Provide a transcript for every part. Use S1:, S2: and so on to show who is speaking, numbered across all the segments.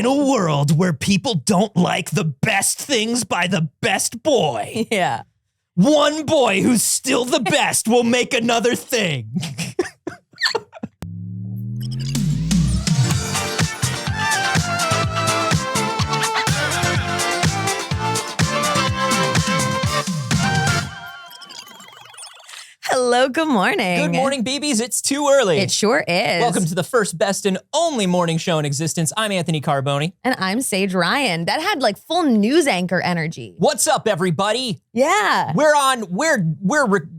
S1: a world where people don't like the best things by the best boy,
S2: Yeah.
S1: one boy who's still the best will make another thing.
S2: Hello, good morning.
S1: Good morning, BBs. It's too early.
S2: It sure is.
S1: Welcome to the first, best, and only morning show in existence. I'm Anthony Carboni.
S2: And I'm Saige Ryan. That had like full news anchor energy.
S1: What's up, everybody?
S2: Yeah.
S1: We're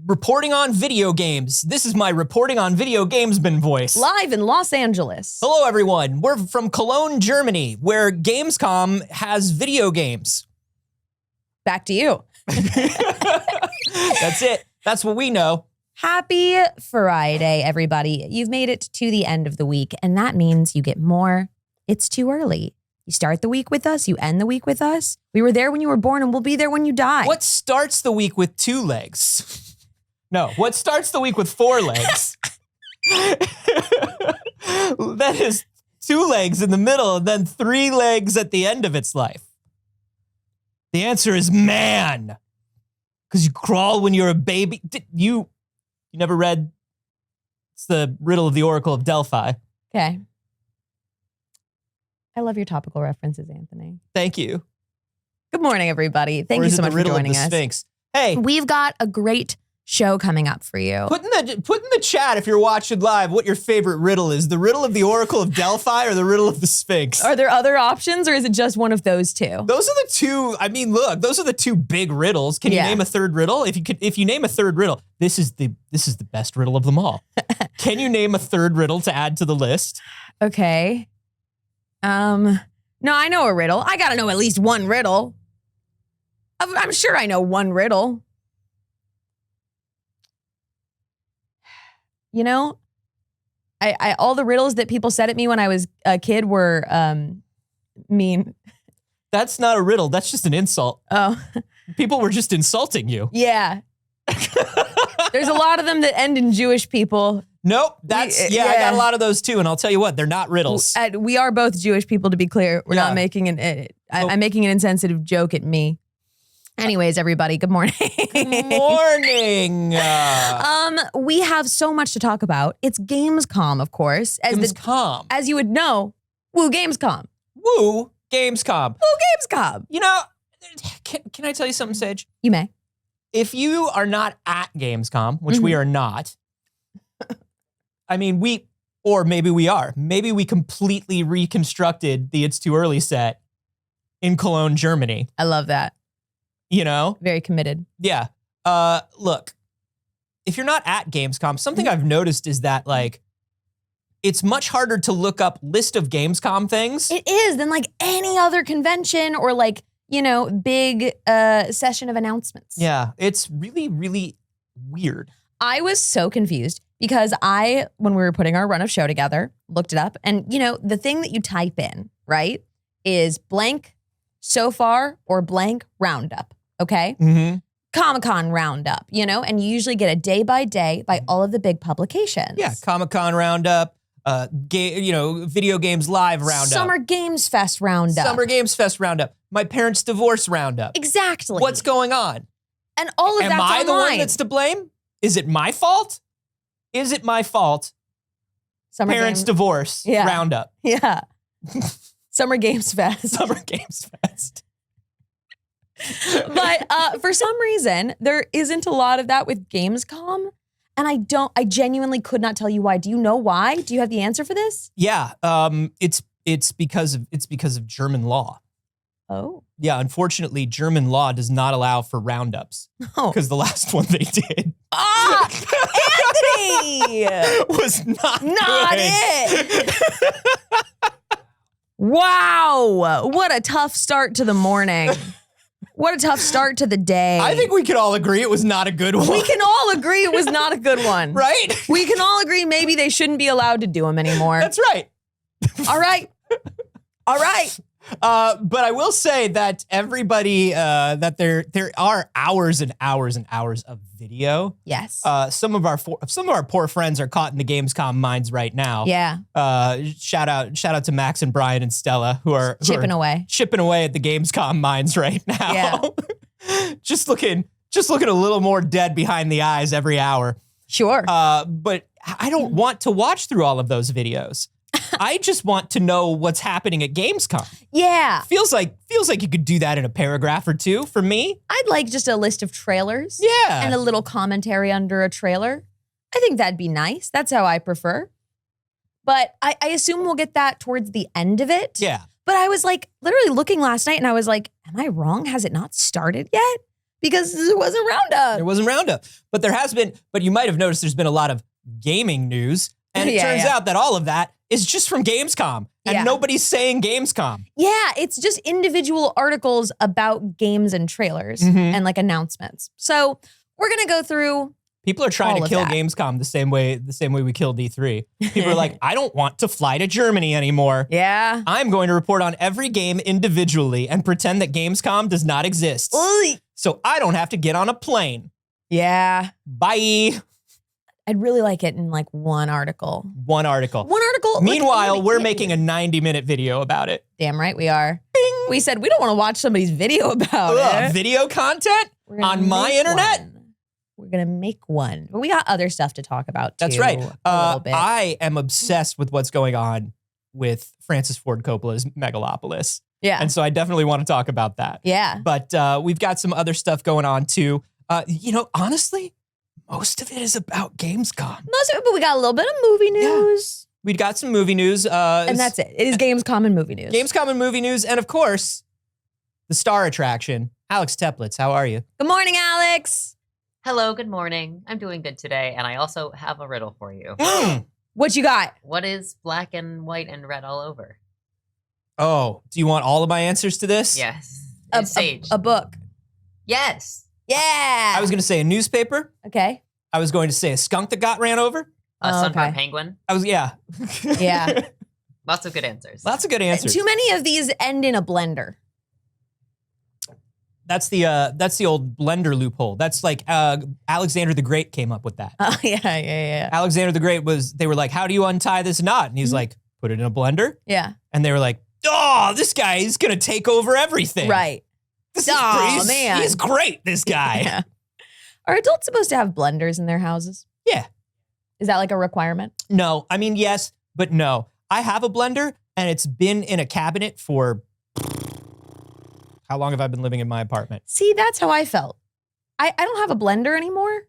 S1: reporting on video games. This is my reporting on video gamesman voice.
S2: Live in Los Angeles.
S1: Hello, everyone. We're from Cologne, Germany, where Gamescom has video games.
S2: Back to you.
S1: That's it. That's what we know.
S2: Happy Friday, everybody. You've made it to the end of the week, and that means you get more. It's too early. You start the week with us, you end the week with us. We were there when you were born, and we'll be there when you die.
S1: What starts the week with 2 legs? No, what starts the week with 4 legs? That is 2 legs in the middle and then 3 legs at the end of its life. The answer is man. Because you crawl when you're a baby. You never read? It's the riddle of the Oracle of Delphi.
S2: Okay. I love your topical references, Anthony.
S1: Thank you.
S2: Good morning, everybody. Thank you so much for joining us.
S1: Sphinx? Hey,
S2: We've got a great show coming up for you.
S1: put in the chat if you're watching live what your favorite riddle is. The riddle of the Oracle of Delphi or the riddle of the Sphinx?
S2: Are there other options, or is it just one of those two?
S1: Those are the 2, I mean, look, those are the 2 big riddles. Can you
S2: Yeah.
S1: name a third riddle? If you name a third riddle, this is the best riddle of them all. Can you name a third riddle to add to the list?
S2: Okay. No, I know a riddle. I gotta know at least one riddle. I'm sure I know one riddle. You know, I all the riddles that people said at me when I was a kid were mean.
S1: That's not a riddle. That's just an insult.
S2: Oh,
S1: People were just insulting you.
S2: yeah. There's a lot of them that end in Jewish people.
S1: Nope. I got a lot of those too. And I'll tell you what, they're not riddles.
S2: We are both Jewish people, to be clear. We're
S1: Yeah.
S2: not making I'm making an insensitive joke at me. Anyways, everybody, good morning.
S1: Good morning.
S2: We have so much to talk about. It's Gamescom, of course.
S1: Gamescom.
S2: As you would know, woo Gamescom.
S1: Woo Gamescom.
S2: Woo Gamescom.
S1: You know, can I tell you something, Saige?
S2: You may.
S1: If you are not at Gamescom, which we are not, I mean, or maybe we are. Maybe we completely reconstructed the It's Too Early set in Cologne, Germany.
S2: I love that.
S1: You know?
S2: Very committed.
S1: Yeah. Look, if you're not at Gamescom, something I've noticed is that, like, it's much harder to look up list of Gamescom things.
S2: It is than like any other convention or like, you know, big session of announcements.
S1: Yeah, it's really, really weird.
S2: I was so confused because when we were putting our run of show together, looked it up. And, you know, the thing that you type in, right, is blank so far or blank roundup. Okay?
S1: Mm-hmm.
S2: Comic-Con roundup, you know, and you usually get a day by day by all of the big publications.
S1: Yeah, Comic-Con roundup, Video Games Live roundup.
S2: Summer Games Fest roundup.
S1: Summer Games Fest roundup. My parents' divorce roundup.
S2: Exactly.
S1: What's going on?
S2: And all of that's
S1: Am I
S2: online.
S1: the one that's to blame? Is it my fault? Is it my fault?
S2: Summer
S1: Parents'
S2: Games.
S1: divorce roundup.
S2: Yeah. Summer Games Fest.
S1: Summer Games Fest.
S2: But for some reason, there isn't a lot of that with Gamescom. And I genuinely could not tell you why. Do you know why? Do you have the answer for this?
S1: Yeah, it's because of German law.
S2: Oh.
S1: Yeah, unfortunately, German law does not allow for roundups.
S2: Oh.
S1: Because the last one they did.
S2: Anthony!
S1: Was not
S2: Not
S1: good.
S2: it! Wow. What a tough start to the morning. What a tough start to the day.
S1: I think we could all agree it was not a good one.
S2: we can all agree it was not a good one.
S1: Right?
S2: We can all agree maybe they shouldn't be allowed to do them anymore.
S1: That's right.
S2: All right. All right.
S1: But I will say that everybody, that there are hours and hours and hours of video.
S2: Yes.
S1: Some of our poor friends are caught in the Gamescom mines right now.
S2: Yeah.
S1: Shout out to Max and Brian and Stella who are
S2: Chipping away
S1: at the Gamescom mines right now.
S2: Yeah.
S1: just looking a little more dead behind the eyes every hour.
S2: Sure.
S1: But I don't want to watch through all of those videos. I just want to know what's happening at Gamescom.
S2: Yeah.
S1: Feels like you could do that in a paragraph or two for me.
S2: I'd like just a list of trailers.
S1: Yeah.
S2: And a little commentary under a trailer. I think that'd be nice. That's how I prefer. But I assume we'll get that towards the end of it.
S1: Yeah.
S2: But I was like literally looking last night and I was like, am I wrong? Has it not started yet? Because there wasn't Roundup.
S1: There wasn't Roundup. But there has been, but you might have noticed there's been a lot of gaming news. And it turns out that all of that is just from Gamescom. And nobody's saying Gamescom.
S2: Yeah, it's just individual articles about games and trailers and like announcements. So we're going to go through.
S1: People are trying to kill Gamescom the same way we killed E3. People are like, I don't want to fly to Germany anymore.
S2: Yeah.
S1: I'm going to report on every game individually and pretend that Gamescom does not exist. So I don't have to get on a plane.
S2: Yeah.
S1: Bye.
S2: I'd really like it in like one article.
S1: One article. Meanwhile, like, we're making a 90-minute video about it.
S2: Damn right we are. Bing. We said we don't want to watch somebody's video about it.
S1: Video content on my internet?
S2: We're going to make one. But we got other stuff to talk about too.
S1: That's right.
S2: A little bit.
S1: I am obsessed with what's going on with Francis Ford Coppola's Megalopolis.
S2: Yeah.
S1: And so I definitely want to talk about that.
S2: Yeah.
S1: But we've got some other stuff going on too. Honestly, most of it is about Gamescom.
S2: Most of it, but we got a little bit of movie news.
S1: Yeah. We got some movie news.
S2: And that's it. It is Gamescom and movie news.
S1: Gamescom and movie news. And of course, the star attraction, Alex Teplitz. How are you?
S2: Good morning, Alex.
S3: Hello, good morning. I'm doing good today. And I also have a riddle for you.
S2: What you got?
S3: What is black and white and red all over?
S1: Oh, do you want all of my answers to this?
S3: Yes.
S2: Saige. A book.
S3: Yes.
S2: Yeah.
S1: I was going to say a newspaper.
S2: Okay.
S1: I was going to say a skunk that got ran over.
S3: A sunburned penguin.
S1: Yeah.
S3: Lots of good answers.
S1: Lots of good answers.
S2: Too many of these end in a blender.
S1: That's the old blender loophole. That's like Alexander the Great came up with that.
S2: Oh, yeah.
S1: Alexander the Great they were like, how do you untie this knot? And he's like, put it in a blender.
S2: Yeah.
S1: And they were like, oh, this guy is going to take over everything.
S2: Right.
S1: Man. He's great, this guy.
S2: Yeah. Are adults supposed to have blenders in their houses?
S1: Yeah.
S2: Is that like a requirement?
S1: No. I mean, yes, but no. I have a blender and it's been in a cabinet for... How long have I been living in my apartment?
S2: See, that's how I felt. I don't have a blender anymore.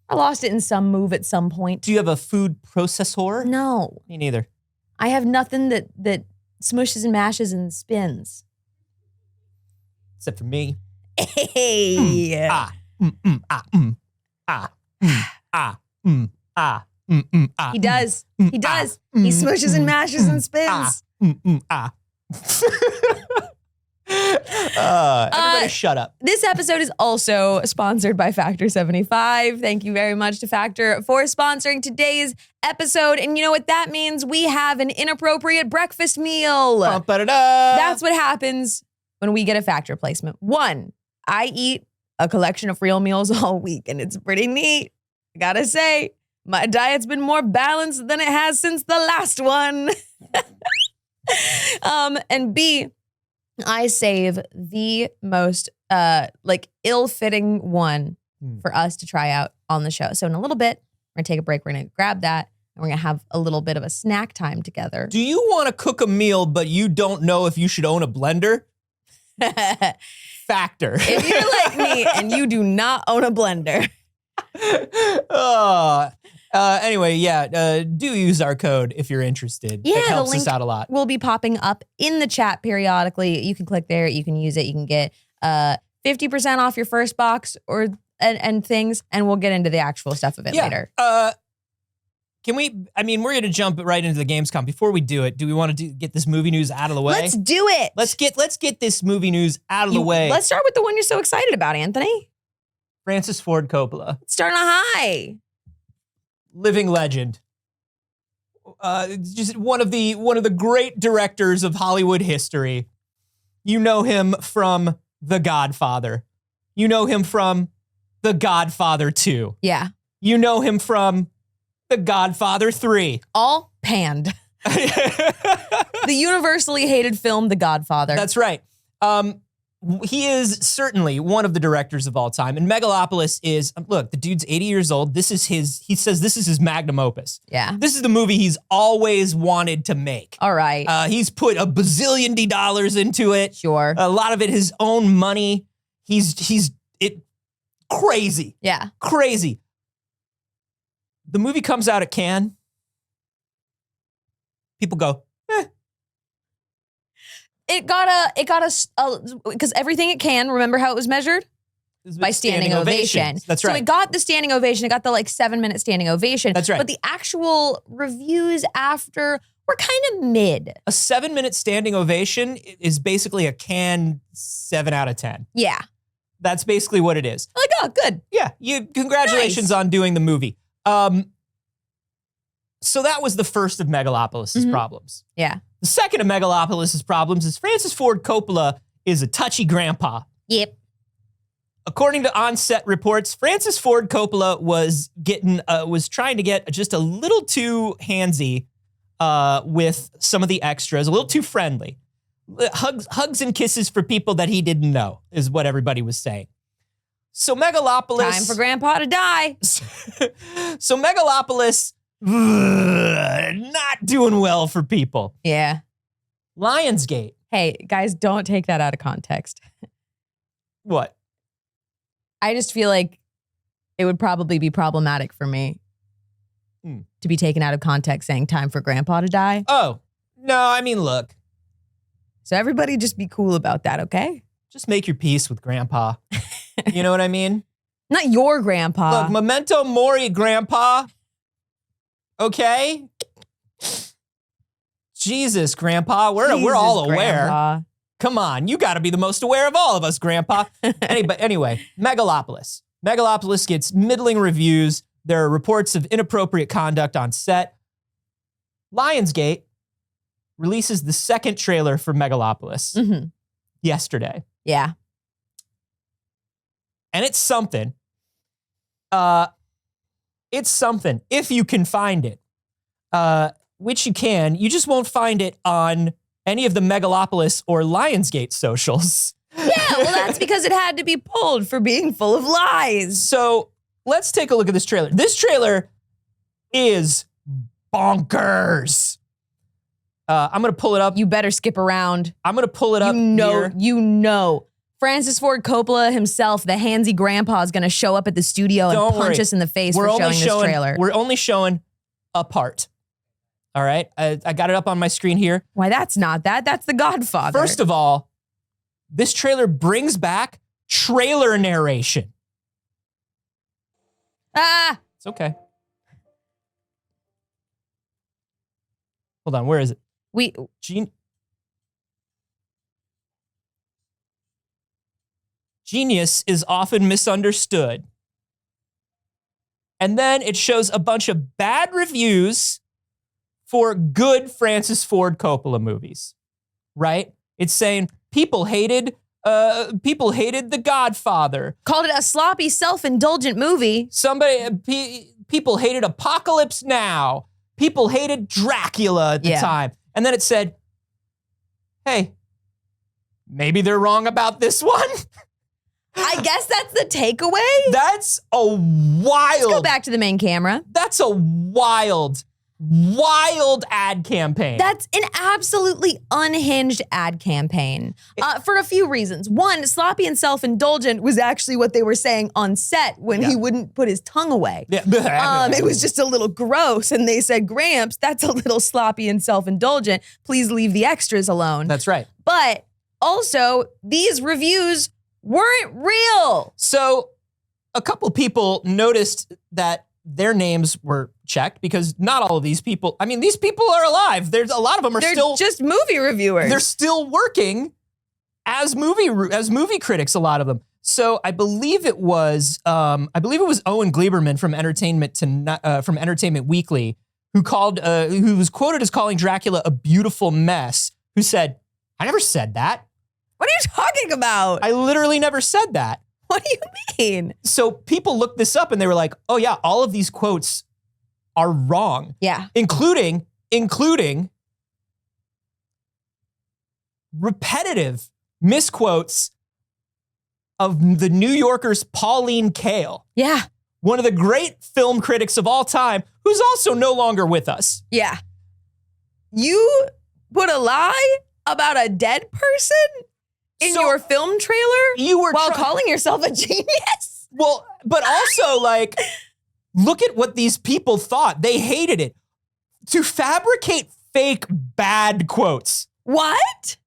S2: I lost it in some move at some point.
S1: Do you have a food processor?
S2: No.
S1: Me neither.
S2: I have nothing that smushes and mashes and spins.
S1: Except for me.
S2: Hey.
S1: He
S2: does. He does. He smushes and mashes and spins.
S1: Everybody shut up.
S2: This episode is also sponsored by Factor 75. Thank you very much to Factor for sponsoring today's episode. And you know what that means? We have an inappropriate breakfast meal. That's what happens when we get a Factor placement. One, I eat a collection of real meals all week, and it's pretty neat. I gotta say, my diet's been more balanced than it has since the last one. And B, I save the most ill-fitting one for us to try out on the show. So in a little bit, we're gonna take a break. We're gonna grab that, and we're gonna have a little bit of a snack time together.
S1: Do you want to cook a meal, but you don't know if you should own a blender? Factor.
S2: If you're like me and you do not own a blender.
S1: Anyway, do use our code if you're interested.
S2: Yeah,
S1: it helps us out a lot.
S2: Will be popping up in the chat periodically. You can click there. You can use it. You can get 50% off your first box and things, and we'll get into the actual stuff of it later.
S1: Can we? I mean, we're going to jump right into the Gamescom. Before we do it, do we want to get this movie news out of the way?
S2: Let's do it.
S1: Let's get this movie news out of the way.
S2: Let's start with the one you're so excited about, Anthony.
S1: Francis Ford Coppola.
S2: Start on a high.
S1: Living legend. just one of the great directors of Hollywood history. You know him from The Godfather. You know him from The Godfather 2.
S2: Yeah.
S1: You know him from The Godfather 3.
S2: All panned. The universally hated film, The Godfather.
S1: That's right. He is certainly one of the directors of all time. And Megalopolis is, look, the dude's 80 years old. He says this is his magnum opus.
S2: Yeah.
S1: This is the movie he's always wanted to make.
S2: All right.
S1: He's put $1 bazillion into it.
S2: Sure.
S1: A lot of it his own money. He's crazy.
S2: Yeah.
S1: Crazy. The movie comes out at Cannes. People go,
S2: It got a because everything it can, remember how it was measured? By standing ovation.
S1: That's right.
S2: So it got the standing ovation. It got the 7-minute standing ovation.
S1: That's right.
S2: But the actual reviews after were kind of mid.
S1: A 7-minute standing ovation is basically a Cannes 7 out of 10.
S2: Yeah.
S1: That's basically what it is.
S2: Like, oh, good.
S1: Yeah, congratulations on doing the movie. So that was the first of Megalopolis' problems.
S2: Yeah.
S1: The second of Megalopolis' problems is Francis Ford Coppola is a touchy grandpa.
S2: Yep.
S1: According to on-set reports, Francis Ford Coppola was trying to get just a little too handsy with some of the extras, a little too friendly. Hugs and kisses for people that he didn't know is what everybody was saying. So Megalopolis...
S2: Time for Grandpa to die.
S1: So Megalopolis... not doing well for people.
S2: Yeah.
S1: Lionsgate.
S2: Hey, guys, don't take that out of context.
S1: What?
S2: I just feel like it would probably be problematic for me to be taken out of context saying time for Grandpa to die.
S1: Oh, no, I mean, look.
S2: So everybody just be cool about that, okay?
S1: Just make your peace with Grandpa. You know what I mean?
S2: Not your grandpa.
S1: Look, memento mori, Grandpa. Okay? Jesus, Grandpa, we're all aware.
S2: Grandpa.
S1: Come on, you got to be the most aware of all of us, Grandpa. Anyway, Megalopolis. Megalopolis gets middling reviews. There are reports of inappropriate conduct on set. Lionsgate releases the second trailer for Megalopolis yesterday.
S2: Yeah.
S1: And it's something. It's something, if you can find it, which you can. You just won't find it on any of the Megalopolis or Lionsgate socials.
S2: Yeah, well, that's because it had to be pulled for being full of lies.
S1: So let's take a look at this trailer. This trailer is bonkers. I'm going to pull it up.
S2: You better skip around.
S1: I'm going to pull it up here.
S2: You know. Francis Ford Coppola himself, the handsy grandpa, is going to show up at the studio and punch us in the face for showing this trailer.
S1: We're only showing a part. All right? I got it up on my screen here.
S2: Why, that's not that. That's The Godfather.
S1: First of all, this trailer brings back trailer narration.
S2: Ah!
S1: It's okay. Hold on, where is it? Genius is often misunderstood. And then it shows a bunch of bad reviews for good Francis Ford Coppola movies, right? It's saying people hated The Godfather.
S2: Called it a sloppy, self-indulgent movie.
S1: People hated Apocalypse Now. People hated Dracula at the time. And then it said, hey, maybe they're wrong about this one.
S2: I guess that's the takeaway.
S1: That's a wild...
S2: Let's go back to the main camera.
S1: That's a wild ad campaign.
S2: That's an absolutely unhinged ad campaign for a few reasons. One, sloppy and self-indulgent was actually what they were saying on set when he wouldn't put his tongue away.
S1: Yeah.
S2: It was just a little gross, and they said, Gramps, that's a little sloppy and self-indulgent. Please leave the extras alone.
S1: That's right.
S2: But also, these reviews weren't real.
S1: So a couple people noticed that their names were checked because not all of these people, I mean, these people are alive. There's a lot of them
S2: They're just movie reviewers.
S1: They're still working as movie critics, a lot of them. So I believe it was Owen Gleiberman from Entertainment Weekly who was quoted as calling Dracula a beautiful mess, who said, I never said that.
S2: What are you talking about?
S1: I literally never said that.
S2: What do you mean?
S1: So people looked this up and they were like, oh yeah, all of these quotes are wrong.
S2: Yeah.
S1: Including repetitive misquotes of the New Yorker's Pauline Kael,
S2: Yeah.
S1: one of the great film critics of all time, who's also no longer with us.
S2: Yeah. You put a lie about a dead person in
S1: So
S2: your film trailer
S1: you were
S2: while calling yourself a genius?
S1: Well, but also like, look at what these people thought. They hated it. To fabricate fake bad quotes.
S2: What?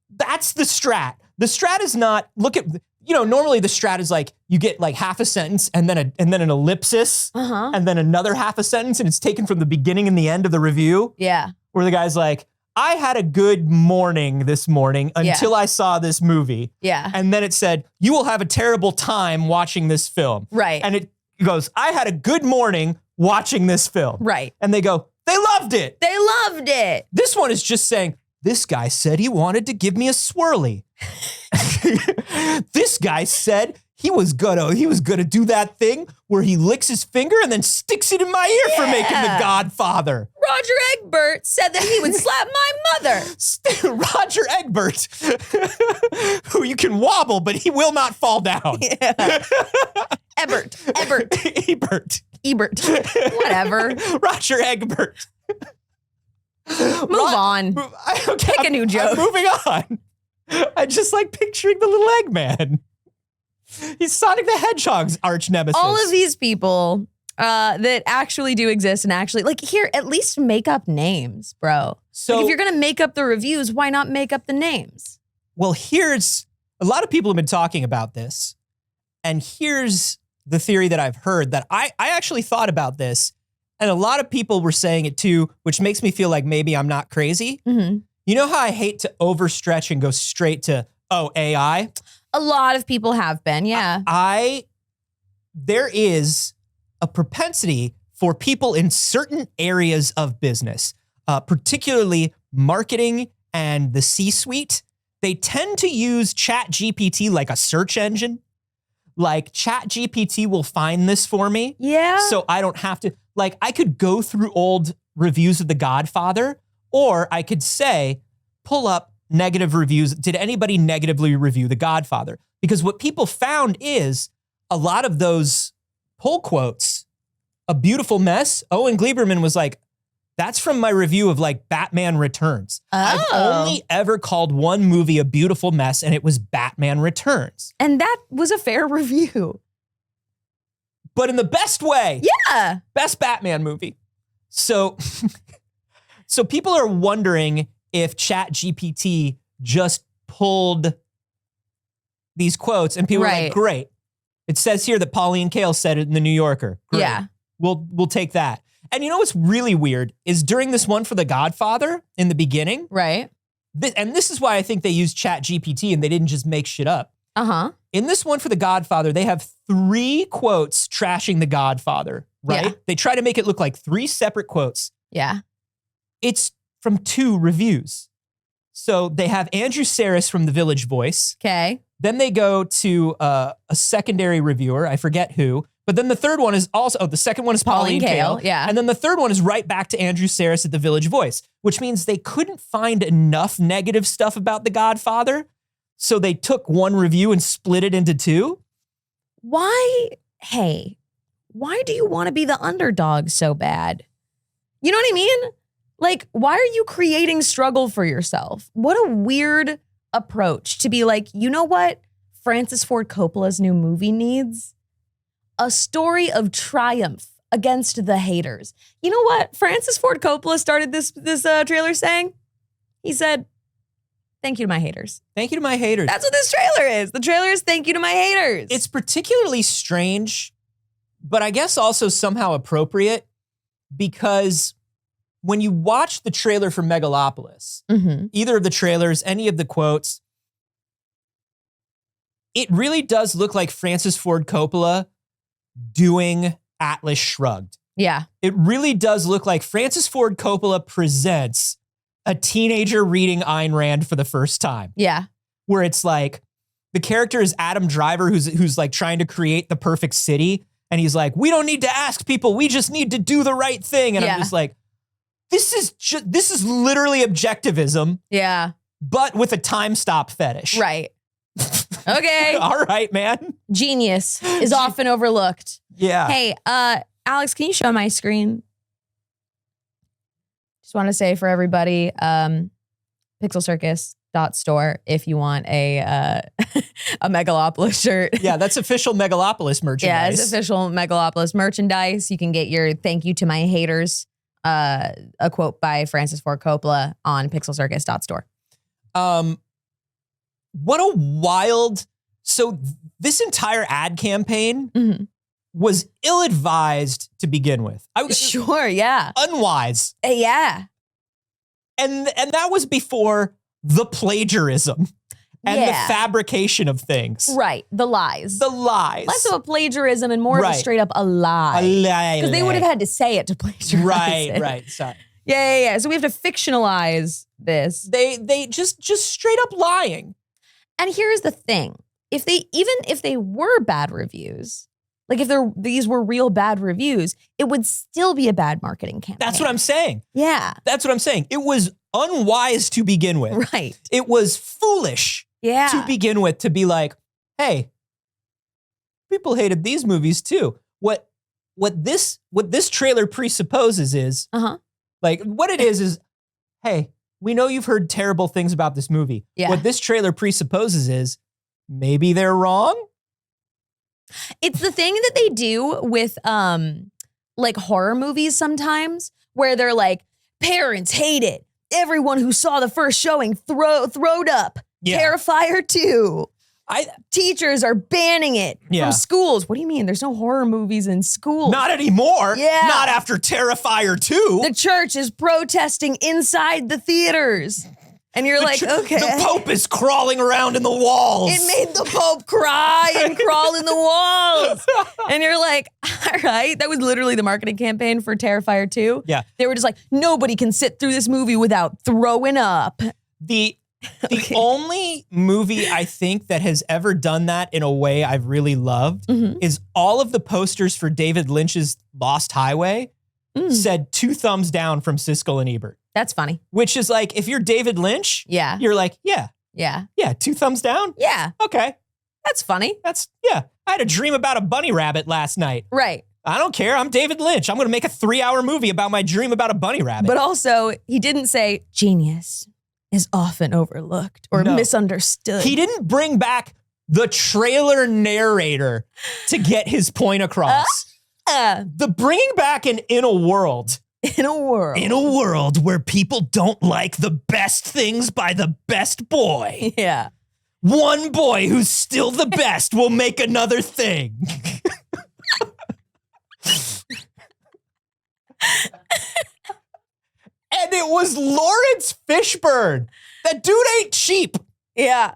S1: That's the strat. The strat is not, look at, normally the strat is like, you get like half a sentence and then an ellipsis and then another half a sentence, and it's taken from the beginning and the end of the review.
S2: Yeah.
S1: Where the guy's like, I had a good morning this morning until I saw this movie.
S2: Yeah.
S1: And then it said, you will have a terrible time watching this film.
S2: Right.
S1: And it goes, I had a good morning watching this film.
S2: Right.
S1: And they go, they loved it.
S2: They loved it.
S1: This one is just saying, this guy said he wanted to give me a swirly. This guy said he was gonna do that thing where he licks his finger and then sticks it in my ear for making The Godfather.
S2: Roger Egbert said that he would slap my mother.
S1: Roger Egbert, who you can wobble, but he will not fall down.
S2: Yeah. Ebert. Ebert. Whatever.
S1: Roger Egbert.
S2: Move on.
S1: Okay,
S2: Pick a new joke.
S1: I'm moving on. I just like picturing the little Eggman. He's Sonic the Hedgehog's arch nemesis.
S2: All of these people that actually do exist and actually, like, here, at least make up names, bro.
S1: So
S2: like, if you're going to make up the reviews, why not make up the names?
S1: Well, here's, a lot of people have been talking about this, and here's the theory that I've heard that I actually thought about this, and a lot of people were saying it too, which makes me feel like maybe I'm not crazy.
S2: Mm-hmm.
S1: You know how I hate to overstretch and go straight to, AI?
S2: A lot of people have been, yeah.
S1: There is a propensity for people in certain areas of business, particularly marketing and the C-suite. They tend to use ChatGPT like a search engine. Like, ChatGPT will find this for me.
S2: Yeah.
S1: So I don't have to, like, I could go through old reviews of The Godfather, or I could say, pull up negative reviews. Did anybody negatively review The Godfather? Because what people found is a lot of those pull quotes, a beautiful mess. Owen Gleiberman was like, that's from my review of like Batman Returns.
S2: Oh.
S1: I've only ever called one movie a beautiful mess, and it was Batman Returns.
S2: And that was a fair review.
S1: But in the best way.
S2: Yeah.
S1: Best Batman movie. So, so people are wondering if ChatGPT just pulled these quotes, and people are like, great. It says here that Pauline Kael said it in the New Yorker. Great.
S2: Yeah.
S1: We'll take that. And you know what's really weird is during this one for The Godfather in the beginning,
S2: right?
S1: And this is why I think they used ChatGPT and they didn't just make shit up.
S2: Uh-huh.
S1: In this one for The Godfather, they have 3 quotes trashing The Godfather, right?
S2: Yeah.
S1: They try to make it look like 3 separate quotes.
S2: Yeah.
S1: It's from 2 reviews. So they have Andrew Saris from The Village Voice.
S2: Okay.
S1: Then they go to a secondary reviewer, I forget who. But then the third one is also, the second one is Pauline Kael.
S2: Yeah.
S1: And then the third one is right back to Andrew Saris at The Village Voice, which means they couldn't find enough negative stuff about The Godfather. So they took one review and split it into 2.
S2: Why do you want to be the underdog so bad? You know what I mean? Like, why are you creating struggle for yourself? What a weird approach to be like, you know what Francis Ford Coppola's new movie needs? A story of triumph against the haters. You know what Francis Ford Coppola started this trailer saying? He said, thank you to my haters.
S1: Thank you to my haters.
S2: That's what this trailer is. The trailer is thank you to my haters.
S1: It's particularly strange, but I guess also somehow appropriate, because when you watch the trailer for Megalopolis, either of the trailers, any of the quotes, it really does look like Francis Ford Coppola doing Atlas Shrugged.
S2: Yeah.
S1: It really does look like Francis Ford Coppola presents a teenager reading Ayn Rand for the first time.
S2: Yeah.
S1: Where it's like, the character is Adam Driver, who's like trying to create the perfect city. And he's like, we don't need to ask people. We just need to do the right thing. And I'm just like, this is literally objectivism.
S2: Yeah.
S1: But with a time stop fetish.
S2: Right. Okay.
S1: All right, man.
S2: Genius is often overlooked.
S1: Yeah.
S2: Hey, Alex, can you show my screen? Just want to say for everybody, pixelcircus.store if you want a Megalopolis shirt.
S1: Yeah, that's official Megalopolis merchandise.
S2: Yeah, it's official Megalopolis merchandise. You can get your thank you to my haters, a quote by Francis Ford Coppola on pixelcircus.store.
S1: What a wild... So this entire ad campaign was ill-advised to begin with.
S2: Sure, yeah.
S1: Unwise.
S2: Yeah.
S1: And that was before the plagiarism and the fabrication of things.
S2: Right, the lies.
S1: The lies.
S2: Less of a plagiarism and more of a straight up a lie.
S1: A lie.
S2: Because they would have had to say it to plagiarize it.
S1: Right. Sorry.
S2: Yeah. So we have to fictionalize this.
S1: They just straight up lying.
S2: And here's the thing. Even if they were bad reviews, like if these were real bad reviews, it would still be a bad marketing campaign.
S1: That's what I'm saying.
S2: Yeah.
S1: That's what I'm saying. It was unwise to begin with.
S2: Right.
S1: It was foolish to begin with to be like, hey, people hated these movies too. What this trailer presupposes is, like what it is, hey, we know you've heard terrible things about this movie.
S2: Yeah.
S1: What this trailer presupposes is, maybe they're wrong.
S2: It's the thing that they do with like horror movies sometimes where they're like, parents hate it. Everyone who saw the first showing throwed up.
S1: Yeah.
S2: Terrifier 2. Teachers are banning it from schools. What do you mean? There's no horror movies in schools.
S1: Not anymore.
S2: Yeah.
S1: Not after Terrifier 2.
S2: The church is protesting inside the theaters. And you're like, okay.
S1: The Pope is crawling around in the walls.
S2: It made the Pope cry and crawl in the walls. And you're like, all right. That was literally the marketing campaign for Terrifier 2.
S1: Yeah.
S2: They were just like, nobody can sit through this movie without throwing up.
S1: The only movie I think that has ever done that in a way I've really loved is all of the posters for David Lynch's Lost Highway said 2 thumbs down from Siskel and Ebert.
S2: That's funny.
S1: Which is like, if you're David Lynch, you're like, yeah, 2 thumbs down?
S2: Yeah.
S1: Okay.
S2: That's funny.
S1: I had a dream about a bunny rabbit last night.
S2: Right.
S1: I don't care. I'm David Lynch. I'm going to make a 3-hour movie about my dream about a bunny rabbit.
S2: But also, he didn't say genius is often overlooked or misunderstood.
S1: He didn't bring back the trailer narrator to get his point across. The bringing back an in a world where people don't like the best things by the best boy.
S2: Yeah.
S1: One boy who's still the best will make another thing. And it was Lawrence Fishburne. That dude ain't cheap.
S2: Yeah.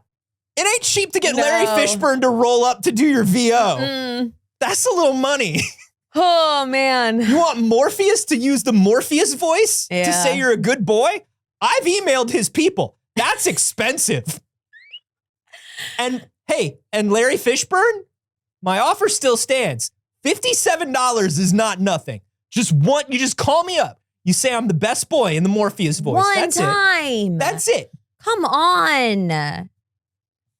S1: It ain't cheap to get Larry Fishburne to roll up to do your VO. That's a little money.
S2: Oh, man.
S1: You want Morpheus to use the Morpheus voice to say you're a good boy? I've emailed his people. That's expensive. And hey, and Larry Fishburne, my offer still stands. $57 is not nothing. You just call me up. You say I'm the best boy in the Morpheus voice. That's
S2: time.
S1: That's it.
S2: Come on. I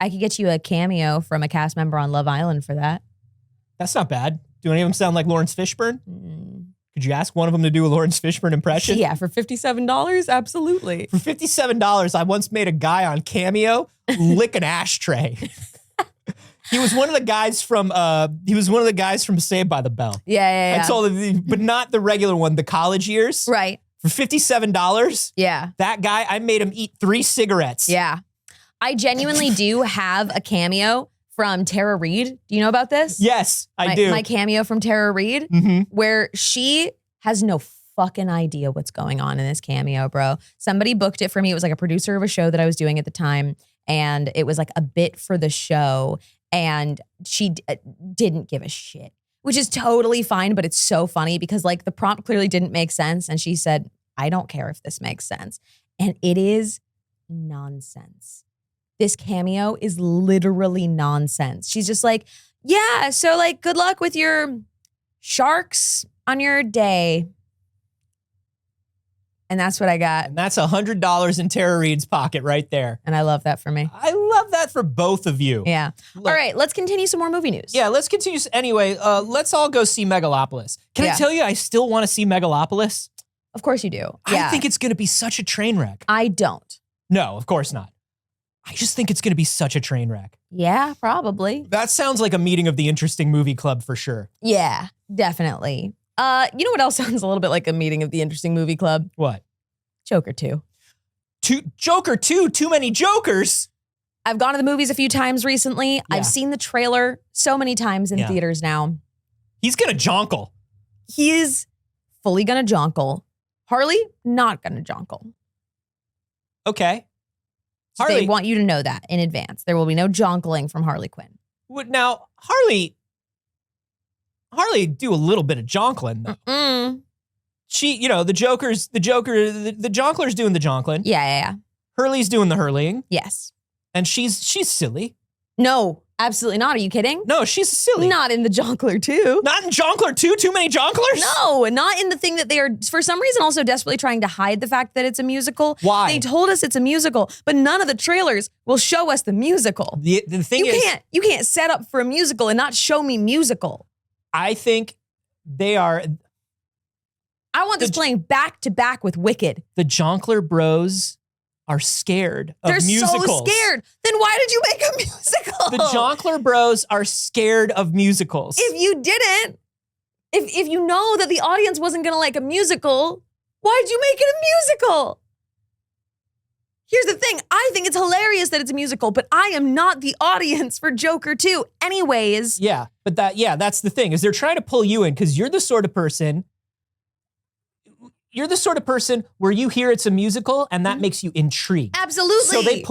S2: could get you a cameo from a cast member on Love Island for that.
S1: That's not bad. Do any of them sound like Lawrence Fishburne? Could you ask one of them to do a Lawrence Fishburne impression?
S2: Yeah, for $57? Absolutely.
S1: For $57, I once made a guy on Cameo lick an ashtray. He was one of the guys from Saved by the Bell.
S2: Yeah.
S1: I told him, but not the regular one, the college years.
S2: Right.
S1: For $57,
S2: yeah.
S1: That guy, I made him eat 3 cigarettes.
S2: Yeah. I genuinely do have a cameo from Tara Reid. Do you know about this?
S1: Yes, I do.
S2: My cameo from Tara Reid, where she has no fucking idea what's going on in this cameo, bro. Somebody booked it for me. It was like a producer of a show that I was doing at the time. And it was like a bit for the show. And she didn't give a shit. which is totally fine, but it's so funny because like the prompt clearly didn't make sense. And she said, I don't care if this makes sense. And it is nonsense. This cameo is literally nonsense. She's just like, yeah, so like good luck with your sharks on your day. And that's what I got.
S1: And that's $100 in Tara Reid's pocket right there.
S2: And I love that for me.
S1: I love that for both of you.
S2: Yeah.
S1: Look,
S2: All right, let's continue some more movie news.
S1: Yeah, let's continue. Anyway, let's all go see Megalopolis. Can I tell you, I still want to see Megalopolis?
S2: Of course you do.
S1: I think it's going to be such a train wreck.
S2: I don't.
S1: No, of course not. I just think it's going to be such a train wreck.
S2: Yeah, probably.
S1: That sounds like a meeting of the Interesting Movie Club for sure.
S2: Yeah, definitely. You know what else sounds a little bit like a meeting of the Interesting Movie Club?
S1: What?
S2: Joker 2.
S1: Joker 2, too many Jokers.
S2: I've gone to the movies a few times recently.
S1: Yeah.
S2: I've seen the trailer so many times in theaters now.
S1: He's going to jonkle.
S2: He is fully gonna jonkle. Harley, not gonna jonkle.
S1: Okay.
S2: So they want you to know that in advance. There will be no jonkling from Harley Quinn.
S1: Now, Harley do a little bit of jonkling, though. She, the jonkler's doing the jonkling.
S2: Yeah.
S1: Hurley's doing the hurleying.
S2: Yes.
S1: And she's silly.
S2: No, absolutely not. Are you kidding?
S1: No, she's silly.
S2: Not in the Jonkler 2.
S1: Not in Jonkler 2? Too many Jonklers?
S2: No, not in the thing that they are, for some reason, also desperately trying to hide the fact that it's a musical.
S1: Why?
S2: They told us it's a musical, but none of the trailers will show us the musical.
S1: The thing is,
S2: you can't set up for a musical and not show me musical.
S1: I think they are.
S2: I want this playing back to back with Wicked.
S1: The Jonkler bros are scared of musicals.
S2: They're so scared. Then why did you make a musical?
S1: The Jonkler bros are scared of musicals.
S2: If you didn't, if you know that the audience wasn't going to like a musical, why'd you make it a musical? Here's the thing. I think it's hilarious that it's a musical, but I am not the audience for Joker 2 anyways.
S1: Yeah, but that's the thing, is they're trying to pull you in because you're the sort of person where you hear it's a musical and that makes you intrigued.
S2: Absolutely.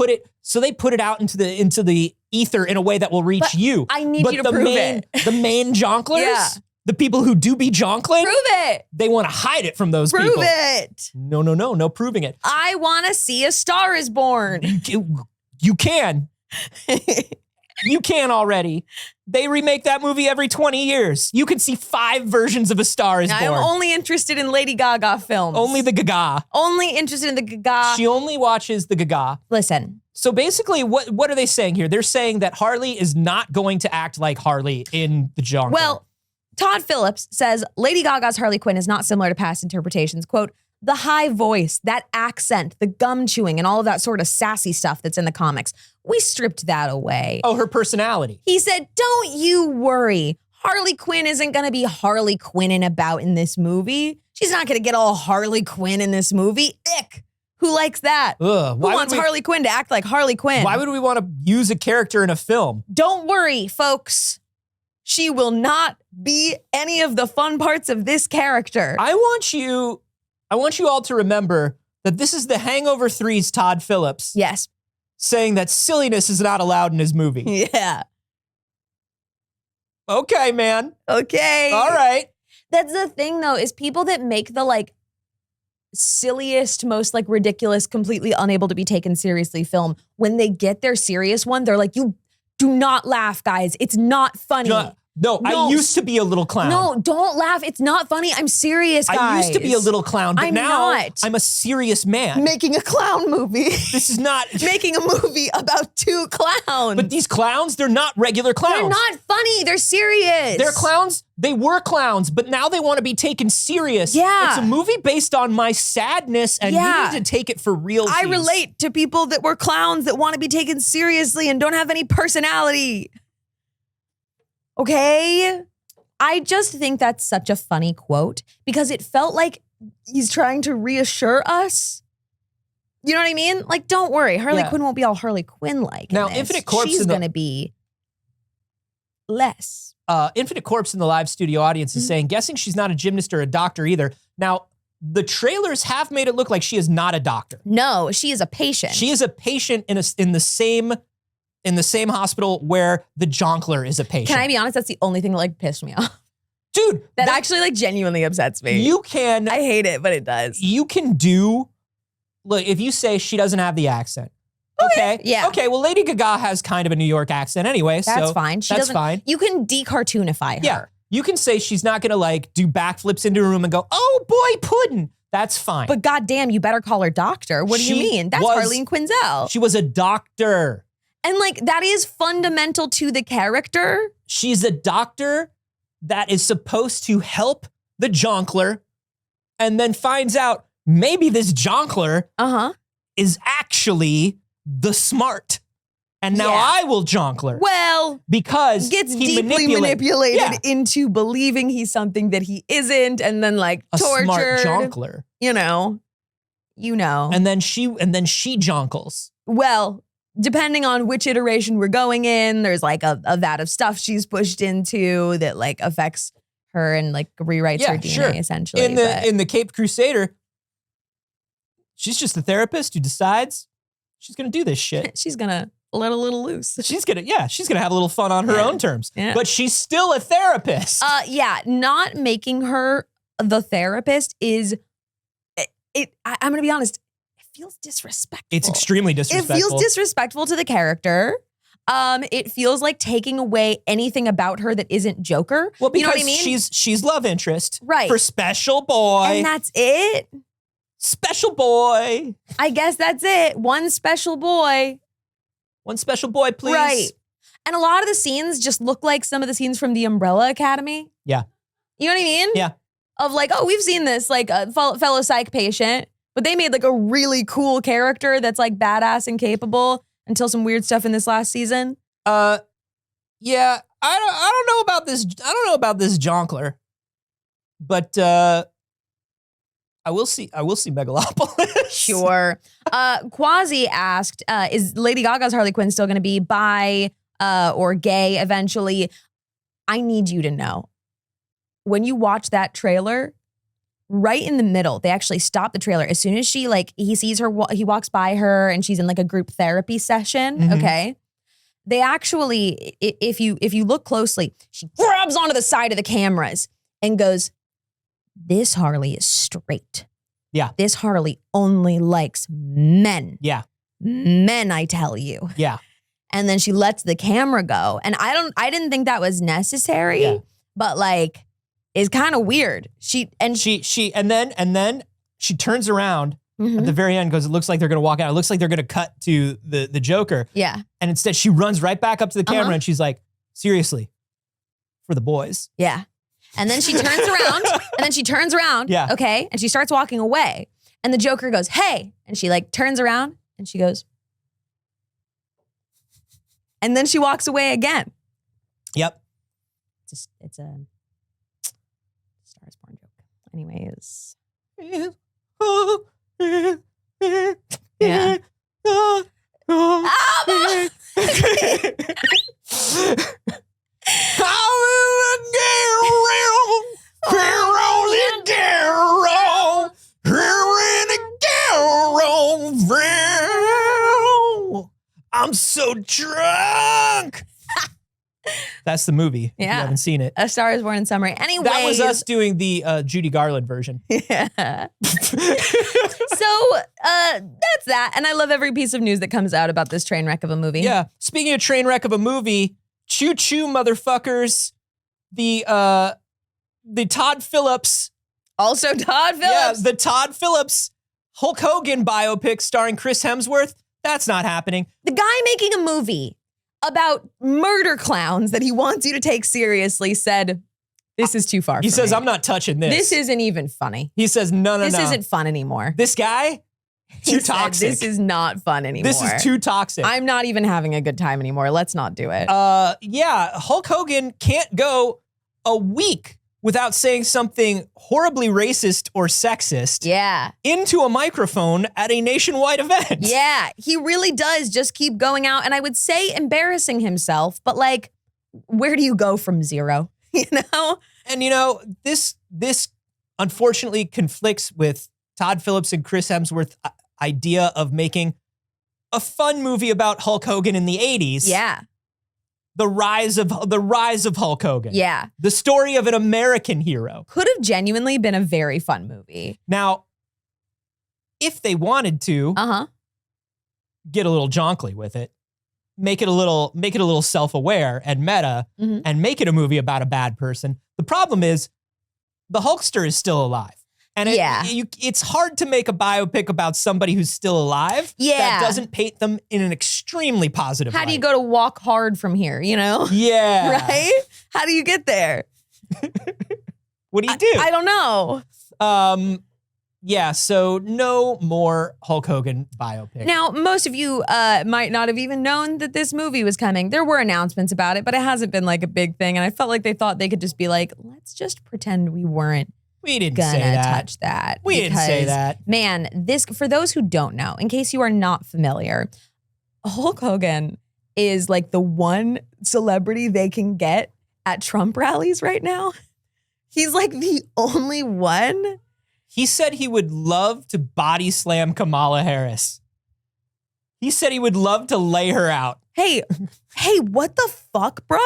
S1: So they put it out into the ether in a way that will reach you.
S2: I need you to prove it.
S1: The main jonklers, the people who do be jonkling,
S2: prove it.
S1: They want to hide it from those people.
S2: Prove it.
S1: No proving it.
S2: I want to see A Star Is Born.
S1: You can. You can already. They remake that movie every 20 years. You can see 5 versions of A Star Is Born.
S2: I'm only interested in Lady Gaga films.
S1: Only the Gaga.
S2: Only interested in the Gaga.
S1: She only watches the Gaga.
S2: Listen.
S1: So basically, what are they saying here? They're saying that Harley is not going to act like Harley in the Jonkler.
S2: Well, Todd Phillips says Lady Gaga's Harley Quinn is not similar to past interpretations. Quote, the high voice, that accent, the gum chewing, and all of that sort of sassy stuff that's in the comics. We stripped that away.
S1: Oh, her personality.
S2: He said, don't you worry. Harley Quinn isn't going to be Harley Quinning about in this movie. She's not going to get all Harley Quinn in this movie. Ick. Who likes that?
S1: Ugh,
S2: Who wants Harley Quinn to act like Harley Quinn?
S1: Why would we want to use a character in a film?
S2: Don't worry, folks. She will not be any of the fun parts of this character.
S1: I want you all to remember that this is the Hangover 3's Todd Phillips.
S2: Yes.
S1: Saying that silliness is not allowed in his movie.
S2: Yeah.
S1: Okay, man.
S2: Okay.
S1: All right.
S2: That's the thing, though, is people that make the silliest, most ridiculous, completely unable to be taken seriously film, when they get their serious one, they're like, you do not laugh, guys. It's not funny.
S1: No, I used to be a little clown.
S2: No, don't laugh. It's not funny. I'm serious, guys.
S1: I used to be a little clown, but now
S2: not.
S1: I'm a serious man.
S2: Making a clown movie.
S1: This is not...
S2: Making a movie about 2 clowns.
S1: But these clowns, they're not regular clowns.
S2: They're not funny. They're serious.
S1: They're clowns. They were clowns, but now they want to be taken serious.
S2: Yeah.
S1: It's a movie based on my sadness, and you need to take it for real.
S2: I relate to people that were clowns that want to be taken seriously and don't have any personality. Okay? I just think that's such a funny quote because it felt like he's trying to reassure us. You know what I mean? Don't worry. Harley Quinn won't be all Harley Quinn-like.
S1: Now,
S2: in this.
S1: Infinite Corpse
S2: She's going to be less.
S1: Infinite Corpse in the live studio audience is saying, guessing she's not a gymnast or a doctor either. Now, the trailers have made it look like she is not a doctor.
S2: No, she is a patient.
S1: She is a patient in the same hospital where the Jonkler is a patient.
S2: Can I be honest? That's the only thing that pissed me off.
S1: Dude,
S2: That actually like genuinely upsets me.
S1: you can
S2: I hate it, but it does.
S1: you can do, look, if you say she doesn't have the accent, okay,
S2: yeah.
S1: okay, well, Lady Gaga has kind of a New York accent anyway,
S2: That's
S1: so
S2: fine. She
S1: that's
S2: doesn't,
S1: fine.
S2: You can decartoonify her.
S1: Yeah, you can say she's not gonna like do backflips into a room and go, oh boy, puddin'. That's fine.
S2: But goddamn, you better call her doctor. What do you
S1: She
S2: mean? That's
S1: was-
S2: Harleen Quinzel.
S1: She was a doctor.
S2: And like that is fundamental to the character.
S1: She's a doctor that is supposed to help the jonkler and then finds out maybe this jonkler
S2: Uh-huh.
S1: is actually the smart. And now
S2: Yeah.
S1: I will jonkler
S2: Well,
S1: because
S2: gets
S1: he
S2: deeply manipulated
S1: Yeah.
S2: into believing he's something that he isn't, and then like
S1: a
S2: tortured.
S1: smart jonkler.
S2: You know.
S1: And then she jonkles.
S2: Well, depending on which iteration we're going in, there's like a vat of stuff she's pushed into that like affects her and like rewrites her DNA essentially.
S1: In the Caped Crusader, she's just the therapist who decides she's gonna do this shit.
S2: she's gonna let a little loose.
S1: She's gonna have a little fun on her own terms.
S2: Yeah.
S1: But she's still a therapist.
S2: Yeah, not making her the therapist is I'm gonna be honest, it feels disrespectful.
S1: It's extremely disrespectful.
S2: It feels disrespectful to the character. It feels like taking away anything about her that isn't Joker.
S1: Well, because
S2: you know what I mean?
S1: she's love interest.
S2: Right.
S1: For Special Boy.
S2: And that's it.
S1: Special Boy.
S2: I guess that's it. One special boy.
S1: One Special Boy, please.
S2: Right. And a lot of the scenes just look like some of the scenes from the Umbrella Academy.
S1: Yeah.
S2: You know what I mean?
S1: Yeah.
S2: Of like, oh, we've seen this, like a fellow psych patient, but they made like a really cool character that's like badass and capable until some weird stuff in this last season.
S1: Yeah, I don't know about this. I don't know about this jonkler, but I will see Megalopolis.
S2: Sure. Quasi asked, is Lady Gaga's Harley Quinn still going to be bi or gay eventually? I need you to know. When you watch that trailer, right in the middle, they actually stop the trailer. As soon as he sees her, he walks by her and she's in like a group therapy session,
S1: Mhm.
S2: okay? They actually, if you look closely, she grabs onto the side of the cameras and goes, this Harley is straight.
S1: Yeah.
S2: This Harley only likes men.
S1: Yeah.
S2: Men, I tell you.
S1: Yeah.
S2: And then she lets the camera go. And I didn't think that was necessary,
S1: Yeah.
S2: but like, it's kind of weird.
S1: And then she turns around
S2: Mhm.
S1: at the very end, goes, it looks like they're gonna walk out. It looks like they're gonna cut to the Joker.
S2: Yeah.
S1: And instead she runs right back up to the camera
S2: Uh-huh.
S1: and she's like, seriously, for the boys.
S2: Yeah. And then she turns around.
S1: Yeah.
S2: Okay. And she starts walking away. And the Joker goes, hey. And she like turns around and she goes. And then she walks away again.
S1: Yep.
S2: It's a Star is Born joke. Anyways. Yeah.
S1: I'm so drunk. That's the movie. If
S2: Yeah.
S1: you haven't seen it.
S2: A Star is Born in Summary. Anyways.
S1: That was us doing the Judy Garland version.
S2: Yeah. So that's that. And I love every piece of news that comes out about this train wreck of a movie.
S1: Yeah. Speaking of train wreck of a movie, choo choo motherfuckers. The Todd Phillips.
S2: Also Todd Phillips.
S1: Yeah, the Todd Phillips Hulk Hogan biopic starring Chris Hemsworth. That's not happening.
S2: The guy making a movie about murder clowns that he wants you to take seriously said, this is too far
S1: He
S2: for
S1: says,
S2: me.
S1: I'm not touching this.
S2: This isn't even funny.
S1: He says, no.
S2: This isn't fun anymore.
S1: This guy, too
S2: He said,
S1: toxic.
S2: this is not fun anymore.
S1: This is too toxic.
S2: I'm not even having a good time anymore. Let's not do it.
S1: Yeah, Hulk Hogan can't go a week without saying something horribly racist or sexist
S2: yeah.
S1: into a microphone at a nationwide event.
S2: Yeah. He really does just keep going out. And I would say embarrassing himself, but like, where do you go from zero? You know?
S1: And you know, this unfortunately conflicts with Todd Phillips and Chris Hemsworth's idea of making a fun movie about Hulk Hogan in the 80s.
S2: Yeah.
S1: the rise of Hulk Hogan.
S2: Yeah.
S1: The story of an American hero.
S2: Could have genuinely been a very fun movie.
S1: Now, if they wanted to get a little jonkly with it, make it a little self-aware and meta, and make it a movie about a bad person. The problem is the Hulkster is still alive. And it's hard to make a biopic about somebody who's still alive that doesn't paint them in an extremely positive light.
S2: How do you go to walk hard from here, you know?
S1: Yeah.
S2: Right? How do you get there?
S1: What do you do?
S2: I don't know.
S1: Yeah, so no more Hulk Hogan biopic.
S2: Now, most of you might not have even known that this movie was coming. There were announcements about it, but it hasn't been like a big thing. And I felt like they thought they could just be like, let's just pretend we weren't
S1: We didn't
S2: gonna
S1: say that.
S2: touch that.
S1: We didn't say that.
S2: Man, this, for those who don't know, in case you are not familiar, Hulk Hogan is like the one celebrity they can get at Trump rallies right now. He's like the only one.
S1: He said he would love to body slam Kamala Harris. He said he would love to lay her out.
S2: Hey, what the fuck, bro?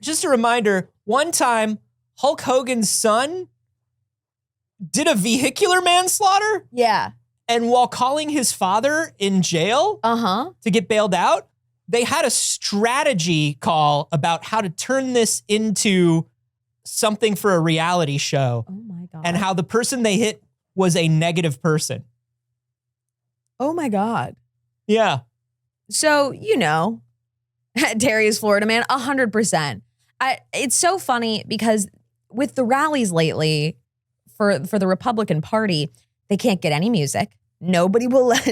S1: Just a reminder, one time, Hulk Hogan's son did a vehicular manslaughter.
S2: Yeah.
S1: And while calling his father in jail to get bailed out, they had a strategy call about how to turn this into something for a reality show.
S2: Oh my God.
S1: And how the person they hit was a negative person.
S2: Oh my God.
S1: Yeah.
S2: So, you know, Darius Florida man, 100%. It's so funny because with the rallies lately for the Republican Party, they can't get any music. Nobody will let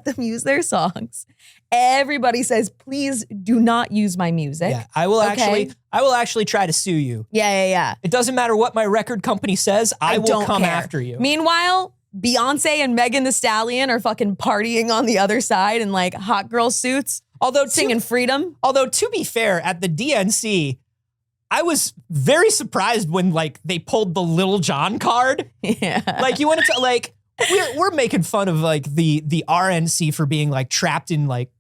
S2: them use their songs. Everybody says, please do not use my music.
S1: Yeah, I will actually try to sue you.
S2: Yeah.
S1: It doesn't matter what my record company says, I will come after you.
S2: Meanwhile, Beyonce and Megan Thee Stallion are fucking partying on the other side in like hot girl suits, singing Freedom.
S1: Although to be fair, at the DNC, I was very surprised when like they pulled the Lil Jon card.
S2: Yeah.
S1: Like you want to like we're making fun of like the RNC for being like trapped in like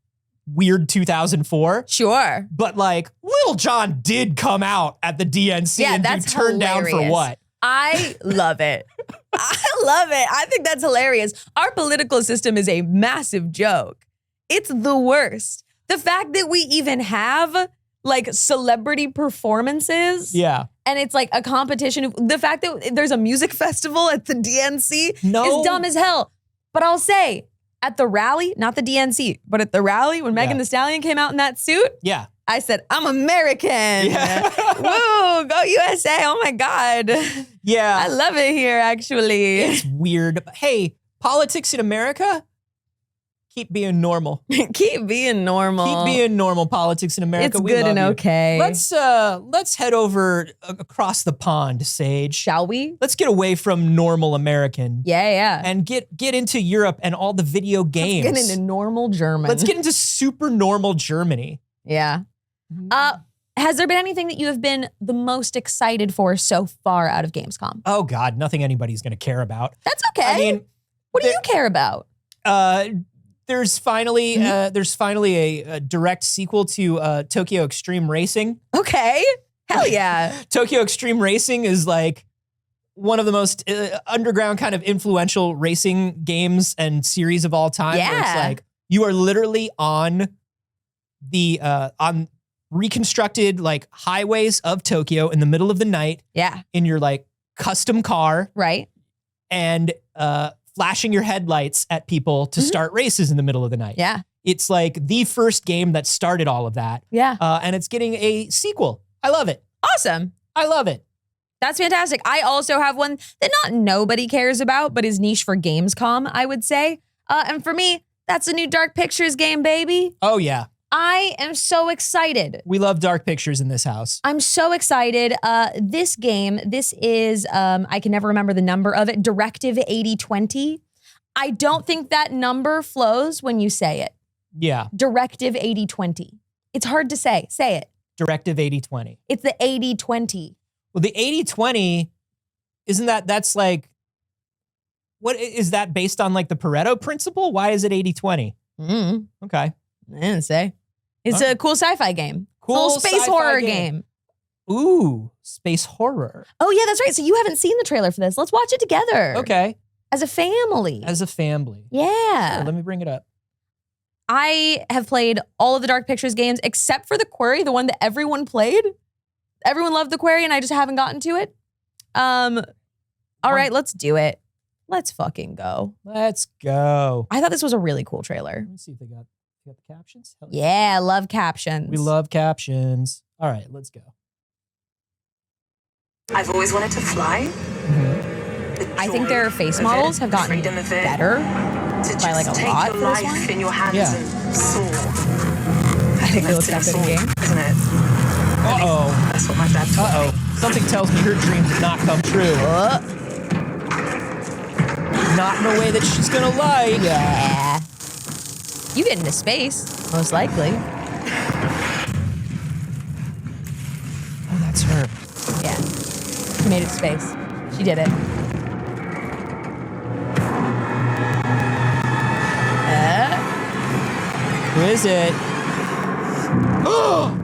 S1: weird 2004.
S2: Sure.
S1: But like Lil Jon did come out at the DNC and be turned down for what?
S2: I love it. I love it. I think that's hilarious. Our political system is a massive joke. It's the worst. The fact that we even have like celebrity performances.
S1: Yeah.
S2: And it's like a competition. The fact that there's a music festival at the DNC is dumb as hell. But I'll say, at the rally, not the DNC, but at the rally when Megan Thee Stallion came out in that suit, I said, I'm American.
S1: Yeah.
S2: Woo, go USA. Oh my God.
S1: Yeah.
S2: I love it here, actually.
S1: It's weird. But hey, politics in America, keep being normal.
S2: Keep being normal.
S1: Keep being normal, politics in America.
S2: It's good and okay.
S1: Let's head over across the pond, Saige.
S2: Shall we?
S1: Let's get away from normal American.
S2: Yeah.
S1: And get into Europe and all the video games.
S2: Let's get into normal German.
S1: Let's get into super normal Germany.
S2: Yeah. Has there been anything that you have been the most excited for so far out of Gamescom?
S1: Oh God, nothing anybody's going to care about.
S2: That's okay.
S1: I mean,
S2: what do you care about?
S1: There's finally a direct sequel to Tokyo Extreme Racing.
S2: Okay. Hell yeah.
S1: Tokyo Extreme Racing is like one of the most underground kind of influential racing games and series of all time.
S2: Yeah.
S1: Where it's like you are literally on the reconstructed like highways of Tokyo in the middle of the night.
S2: Yeah.
S1: In your like custom car.
S2: Right.
S1: And flashing your headlights at people to start races in the middle of the night.
S2: Yeah.
S1: It's like the first game that started all of that.
S2: Yeah.
S1: And it's getting a sequel. I love it.
S2: Awesome.
S1: I love it.
S2: That's fantastic. I also have one that not nobody cares about, but is niche for Gamescom, I would say. And for me, that's a new Dark Pictures game, baby.
S1: Oh, yeah.
S2: I am so excited.
S1: We love Dark Pictures in this house.
S2: I'm so excited. This game, this is, I can never remember the number of it, Directive 8020. I don't think that number flows when you say it.
S1: Yeah.
S2: Directive 8020. It's hard to say. Say it.
S1: Directive 8020.
S2: It's the 8020.
S1: Well, the 8020, that's like, what is that based on like the Pareto principle? Why is it 8020?
S2: Mm.
S1: Okay.
S2: I didn't say. It's a cool sci-fi game.
S1: Cool
S2: it's a little space
S1: sci-fi
S2: horror
S1: game.
S2: game.
S1: Ooh, space horror.
S2: Oh yeah, that's right. So you haven't seen the trailer for this. Let's watch it together.
S1: Okay.
S2: As a family.
S1: As a family.
S2: Yeah.
S1: Sure, let me bring it up.
S2: I have played all of the Dark Pictures games except for the Quarry, the one that everyone played. Everyone loved the Quarry and I just haven't gotten to it. All right, let's do it. Let's fucking go.
S1: Let's go.
S2: I thought this was a really cool trailer.
S1: Let me see if they got the captions. Hell
S2: Yeah, I love captions.
S1: We love captions. All right, let's go.
S4: I've always wanted to fly.
S2: I think their face models have gotten better by like a lot for this one.
S4: In your hands and soar.
S2: I think they look that good in game.
S4: Isn't it?
S1: Uh-oh.
S4: That's what my dad told me.
S1: Something tells me her dream did not come true. Not in a way that she's gonna like.
S2: Yeah. You get into space, most likely.
S1: Oh, that's her.
S2: Yeah. She made it to space. She did it.
S1: Who is it? Oh!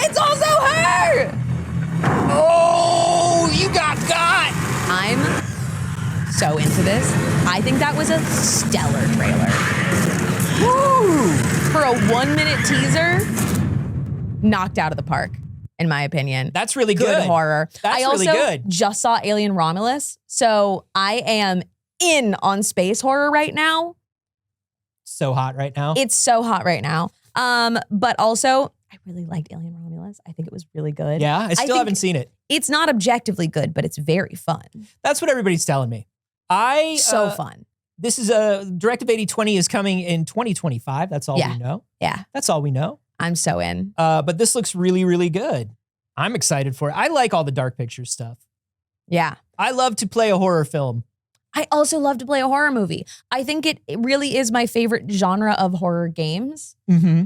S2: It's also her!
S1: Oh, you got.
S2: I'm so into this. I think that was a stellar trailer.
S1: Woo!
S2: For a 1-minute teaser, knocked out of the park, in my opinion.
S1: That's really
S2: Good
S1: good.
S2: horror.
S1: That's
S2: I also
S1: really good.
S2: just saw Alien Romulus, so I am in on space horror right now.
S1: So hot right now.
S2: It's so hot right now. But also, I really liked Alien Romulus. I think it was really good.
S1: Yeah, I still
S2: think
S1: haven't seen it.
S2: It's not objectively good, but it's very fun.
S1: That's what everybody's telling me.
S2: So fun.
S1: This is Directive 8020 is coming in 2025. That's all we know.
S2: Yeah.
S1: That's all we know.
S2: I'm so in.
S1: But this looks really, really good. I'm excited for it. I like all the Dark Pictures stuff.
S2: Yeah.
S1: I love to play a horror film.
S2: I also love to play a horror movie. I think it really is my favorite genre of horror games.
S1: Mm-hmm.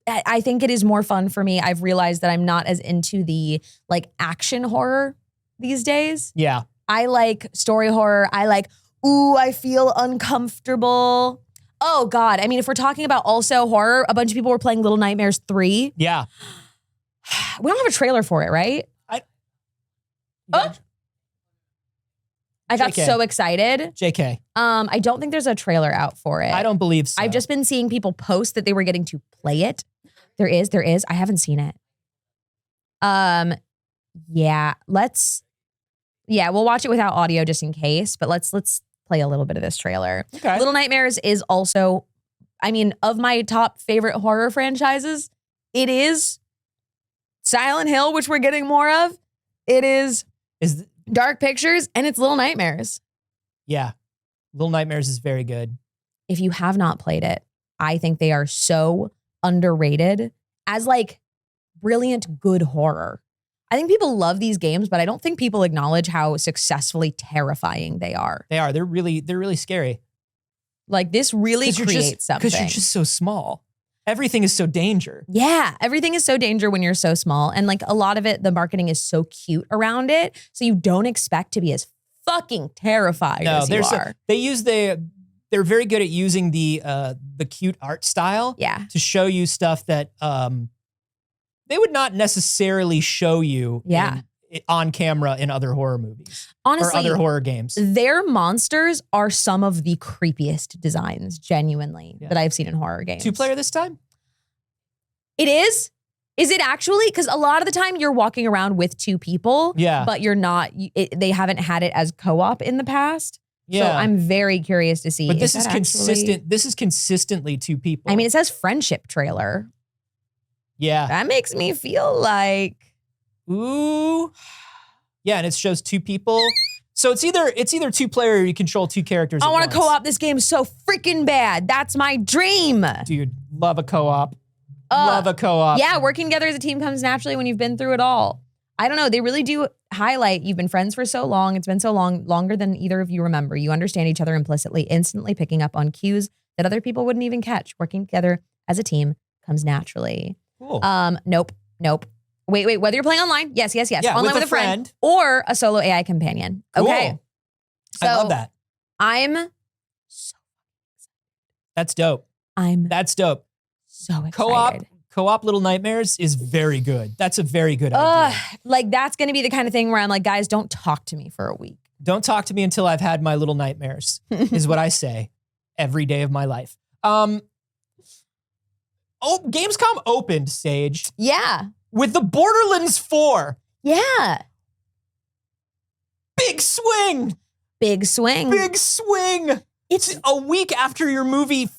S2: I think it is more fun for me. I've realized that I'm not as into the like action horror these days.
S1: Yeah.
S2: I like story horror. I like, ooh, I feel uncomfortable. Oh God. I mean, if we're talking about also horror, a bunch of people were playing Little Nightmares 3.
S1: Yeah.
S2: We don't have a trailer for it, right? I got
S1: JK.
S2: so excited.
S1: JK.
S2: I don't think there's a trailer out for it.
S1: I don't believe so.
S2: I've just been seeing people post that they were getting to play it. There is. I haven't seen it. Yeah, we'll watch it without audio just in case, but let's play a little bit of this trailer.
S1: Okay.
S2: Little Nightmares is also, I mean, of my top favorite horror franchises, it is Silent Hill, which we're getting more of. It is Dark Pictures, and it's Little Nightmares.
S1: Yeah. Little Nightmares is very good.
S2: If you have not played it, I think they are so underrated as like brilliant, good horror. I think people love these games, but I don't think people acknowledge how successfully terrifying they are.
S1: They are. They're really scary.
S2: Like this really creates something.
S1: Because you're just so small. Everything is so danger.
S2: Yeah, everything is so danger when you're so small. And like a lot of it, the marketing is so cute around it. So you don't expect to be as fucking terrified as you are.
S1: They're very good at using the cute art style to show you stuff that they would not necessarily show you on camera in other horror movies.
S2: Honestly,
S1: or other horror games.
S2: Their monsters are some of the creepiest designs, genuinely, that I've seen in horror games.
S1: 2-player this time?
S2: It is? Is it actually? Because a lot of the time you're walking around with 2 people, but you're not, they haven't had it as co-op in the past.
S1: Yeah.
S2: So I'm very curious to see.
S1: But this is consistent. This is consistently 2 people.
S2: I mean, it says friendship trailer.
S1: Yeah.
S2: That makes me feel like.
S1: Ooh. Yeah, and it shows 2 people. So it's either 2-player or you control 2 characters.
S2: I want to co-op this game so freaking bad. That's my dream.
S1: Dude, love a co-op. Love a co-op.
S2: Yeah, working together as a team comes naturally when you've been through it all. I don't know. They really do highlight you've been friends for so long. It's been so long, longer than either of you remember. You understand each other implicitly, instantly picking up on cues that other people wouldn't even catch. Working together as a team comes naturally.
S1: Cool.
S2: Nope. Wait. Whether you're playing online, yes.
S1: Yeah,
S2: online with a friend or a solo AI companion.
S1: Cool.
S2: Okay. So
S1: I love that.
S2: I'm so
S1: That's dope.
S2: I'm
S1: That's dope.
S2: so excited.
S1: Co-op Co-op Little Nightmares is very good. That's a very good idea.
S2: Like that's going to be the kind of thing where I'm like, guys, don't talk to me for a week.
S1: Don't talk to me until I've had my little nightmares, is what I say every day of my life. Gamescom opened, Saige,
S2: Yeah.
S1: with the Borderlands 4.
S2: Yeah.
S1: Big swing.
S2: Big swing.
S1: Big swing. It's a week after your movie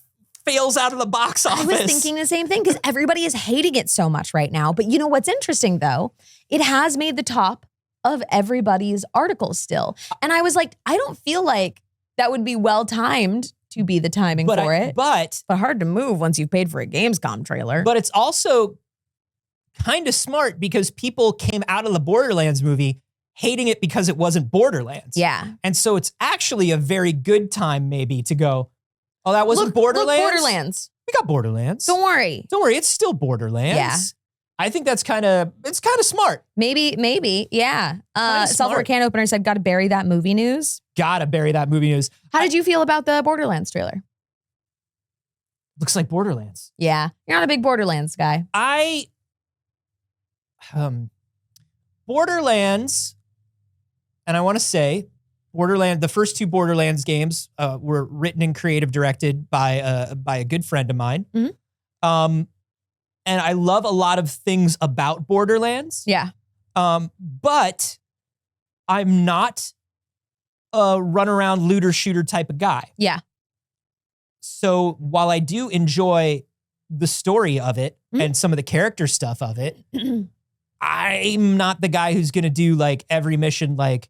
S1: fails out of the box office.
S2: I was thinking the same thing because everybody is hating it so much right now. But you know what's interesting though? It has made the top of everybody's articles still. And I was like, I don't feel like that would be well timed to be the timing for it. But hard to move once you've paid for a Gamescom trailer.
S1: But it's also kind of smart because people came out of the Borderlands movie hating it because it wasn't Borderlands.
S2: Yeah.
S1: And so it's actually a very good time maybe to go, oh, that wasn't Borderlands?
S2: Look, Borderlands.
S1: We got Borderlands.
S2: Don't worry.
S1: Don't worry, it's still Borderlands.
S2: Yeah.
S1: I think it's kind of smart.
S2: Maybe, yeah.
S1: Kinda
S2: Silver
S1: smart.
S2: Can Opener said, gotta bury that movie news.
S1: Gotta bury that movie news.
S2: How did you feel about the Borderlands trailer?
S1: Looks like Borderlands.
S2: Yeah. You're not a big Borderlands guy.
S1: Borderlands, and I want to say, the first two Borderlands games were written and creative directed by a good friend of mine.
S2: Mhm.
S1: And I love a lot of things about Borderlands.
S2: Yeah.
S1: But I'm not a run around looter shooter type of guy.
S2: Yeah.
S1: So while I do enjoy the story of it and some of the character stuff of it, I'm not the guy who's going to do like every mission like,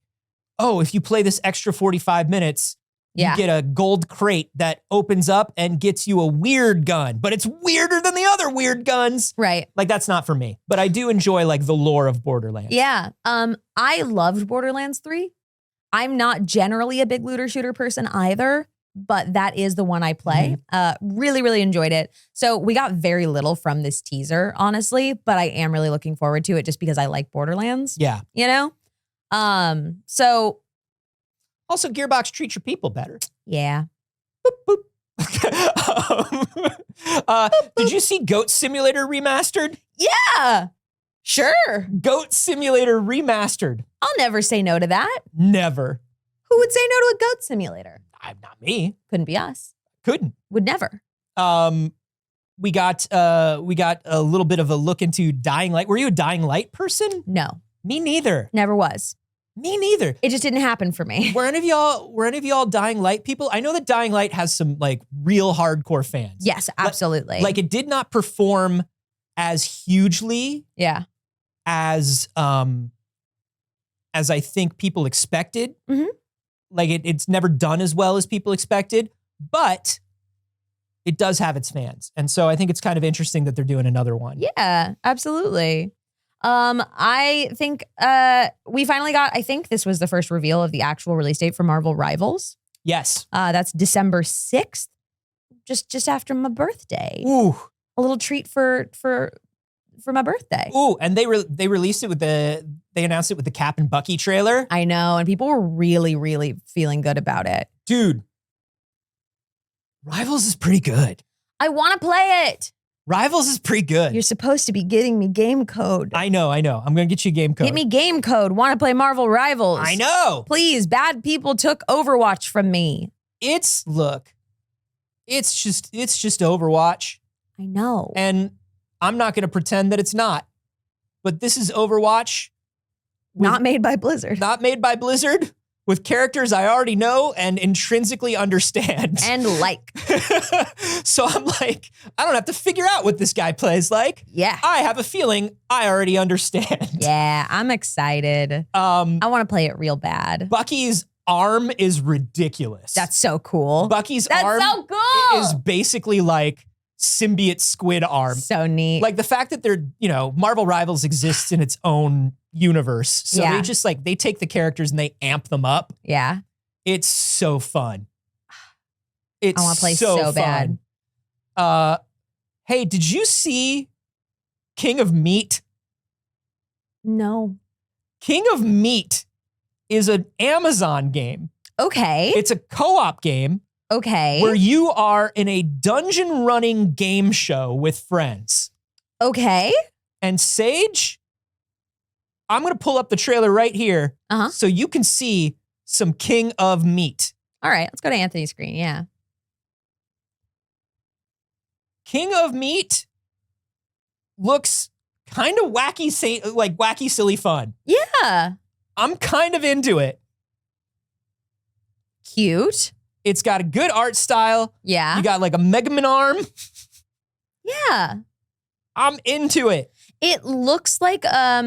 S1: oh, if you play this extra 45 minutes,
S2: Yeah.
S1: you get a gold crate that opens up and gets you a weird gun, but it's weirder than the other weird guns.
S2: Right.
S1: Like that's not for me, but I do enjoy like the lore of Borderlands.
S2: Yeah. I loved Borderlands 3. I'm not generally a big looter shooter person either, but that is the one I play. Really, really enjoyed it. So we got very little from this teaser, honestly, but I am really looking forward to it just because I like Borderlands.
S1: Yeah.
S2: You know? So
S1: Also, Gearbox treats your people better.
S2: yeah.
S1: Did you see Goat Simulator Remastered?
S2: Yeah. Sure.
S1: Goat Simulator Remastered.
S2: I'll never say no to that.
S1: Never.
S2: Who would say no to a goat simulator?
S1: I'm not me.
S2: Couldn't be us.
S1: Couldn't.
S2: Would never.
S1: We got a little bit of a look into Dying Light. Were you a Dying Light person?
S2: No.
S1: Me neither.
S2: Never was.
S1: Me neither.
S2: It just didn't happen for me.
S1: Were any of y'all Dying Light people? I know that Dying Light has some like real hardcore fans.
S2: Yes, absolutely.
S1: Like it did not perform as hugely
S2: yeah.
S1: as I think people expected.
S2: Mhm.
S1: Like it's never done as well as people expected, but it does have its fans. And so I think it's kind of interesting that they're doing another one.
S2: Yeah, absolutely. I think we finally got, I think this was the first reveal of the actual release date for Marvel Rivals.
S1: Yes.
S2: That's December 6th, just after my birthday.
S1: Ooh.
S2: A little treat for my birthday.
S1: Ooh, and they released it they announced it with the Cap and Bucky trailer.
S2: I know, and people were really, really feeling good about it.
S1: Dude, Rivals is pretty good.
S2: I want to play it.
S1: Rivals is pretty good.
S2: You're supposed to be getting me game code.
S1: I know. I'm going to get you game code.
S2: Get me game code. Want to play Marvel Rivals.
S1: I know.
S2: Please, bad people took Overwatch from me.
S1: It's just Overwatch.
S2: I know.
S1: And I'm not going to pretend that it's not. But this is Overwatch.
S2: Not made by Blizzard.
S1: Not made by Blizzard. With characters I already know and intrinsically understand.
S2: And like.
S1: So I'm like, I don't have to figure out what this guy plays like.
S2: Yeah.
S1: I have a feeling I already understand.
S2: Yeah, I'm excited. I want to play it real bad.
S1: Bucky's arm is ridiculous.
S2: That's so cool.
S1: Bucky's
S2: That's
S1: arm
S2: so cool.
S1: is basically like symbiote squid arm.
S2: So neat.
S1: Like the fact that they're, Marvel Rivals exists in its own universe. So
S2: Yeah.
S1: they just they take the characters and they amp them up.
S2: Yeah.
S1: It's so fun. It's
S2: I want to play
S1: so
S2: bad.
S1: fun. Hey, did you see King of Meat?
S2: No.
S1: King of Meat is an Amazon game.
S2: Okay.
S1: It's a co-op game
S2: Okay.
S1: where you are in a dungeon running game show with friends.
S2: Okay.
S1: And Saige, I'm going to pull up the trailer right here so you can see some King of Meat.
S2: All right, let's go to Anthony's screen. Yeah.
S1: King of Meat looks kind of wacky, silly fun.
S2: Yeah.
S1: I'm kind of into it.
S2: Cute.
S1: It's got a good art style.
S2: Yeah.
S1: You got like a Mega Man arm.
S2: Yeah.
S1: I'm into it.
S2: It looks like, I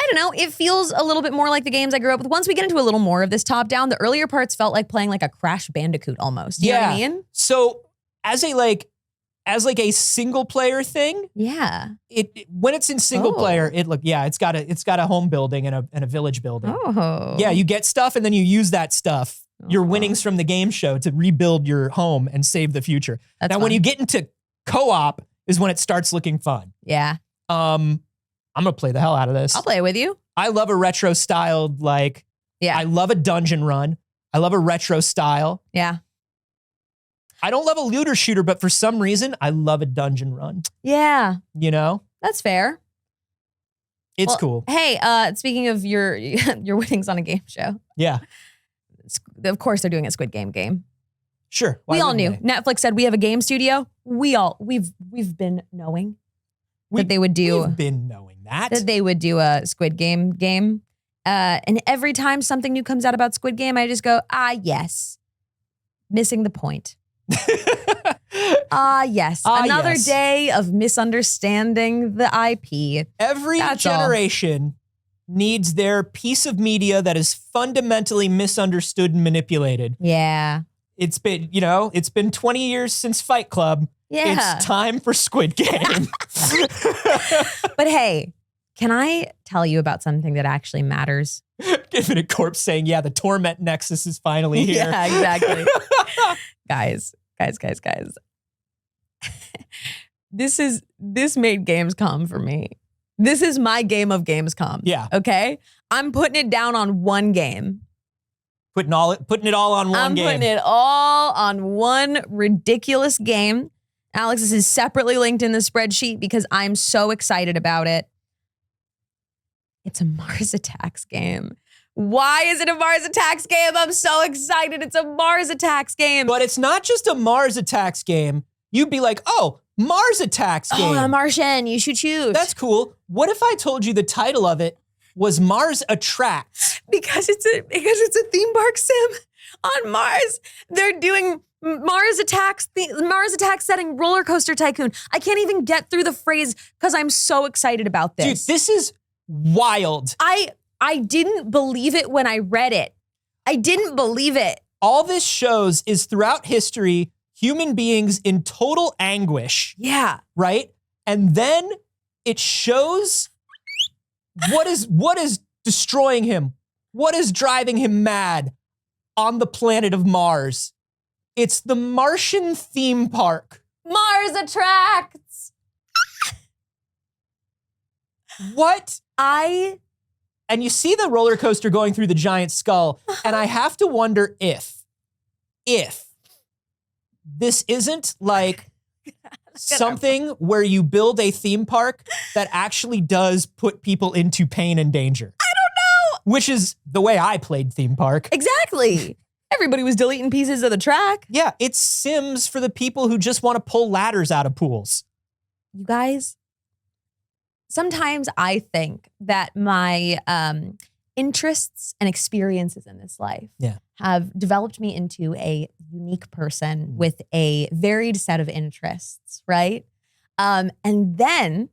S2: don't know, it feels a little bit more like the games I grew up with. Once we get into a little more of this top-down, the earlier parts felt like playing like a Crash Bandicoot almost. You know what I mean?
S1: So as a single player thing, when it's in single player, it's got a home building and a village building.
S2: Oh.
S1: Yeah, you get stuff and then you use that stuff, your winnings from the game show, to rebuild your home and save the future.
S2: That's
S1: now,
S2: fun.
S1: when you get into co-op is when it starts looking fun.
S2: Yeah.
S1: I'm gonna play the hell out of this.
S2: I'll play with you.
S1: I love a retro styled, I love a dungeon run. I love a retro style.
S2: Yeah.
S1: I don't love a looter shooter, but for some reason, I love a dungeon run.
S2: Yeah.
S1: You know?
S2: That's fair.
S1: It's cool.
S2: Hey, speaking of your winnings on a game show.
S1: Yeah.
S2: Of course they're doing a Squid Game.
S1: Sure.
S2: We all knew. Netflix said we have a game studio. We've been knowing that they would do.
S1: We've been knowing that.
S2: That they would do a Squid Game. And every time something new comes out about Squid Game, I just go, yes. Missing the point. Yes. Another day of misunderstanding the IP.
S1: Every generation needs their piece of media that is fundamentally misunderstood and manipulated.
S2: Yeah.
S1: It's been 20 years since Fight Club.
S2: Yeah.
S1: It's time for Squid Game.
S2: But hey, can I tell you about something that actually matters?
S1: Infinite Corpse saying, yeah, the Torment Nexus is finally here.
S2: Yeah, exactly. Guys. This made Gamescom for me. This is my game of Gamescom.
S1: Yeah.
S2: Okay? I'm putting it down on one game.
S1: Putting it all on one game.
S2: I'm putting it all on one ridiculous game. Alex, this is separately linked in the spreadsheet because I'm so excited about it. It's a Mars Attacks game. Why is it a Mars Attacks game? I'm so excited. It's a Mars Attacks game.
S1: But it's not just a Mars Attacks game. You'd be like, oh, Mars Attacks game.
S2: Oh, a Martian. You should shoot.
S1: That's cool. What if I told you the title of it was Mars Attracts?
S2: Because it's a theme park sim on Mars. They're doing Mars Attacks setting roller coaster tycoon. I can't even get through the phrase because I'm so excited about this.
S1: Dude, this is wild.
S2: I didn't believe it when I read it. I didn't believe it.
S1: All this shows is throughout history, human beings in total anguish.
S2: Yeah.
S1: Right? And then it shows what is destroying him, what is driving him mad on the planet of Mars. It's the Martian theme park.
S2: Mars Attracts.
S1: What? And you see the roller coaster going through the giant skull, and I have to wonder if this isn't like something where you build a theme park that actually does put people into pain and danger.
S2: I don't know.
S1: Which is the way I played theme park.
S2: Exactly. Everybody was deleting pieces of the track.
S1: Yeah, it's Sims for the people who just want to pull ladders out of pools.
S2: You guys, sometimes I think that my interests and experiences in this life have developed me into a unique person with a varied set of interests, right? And then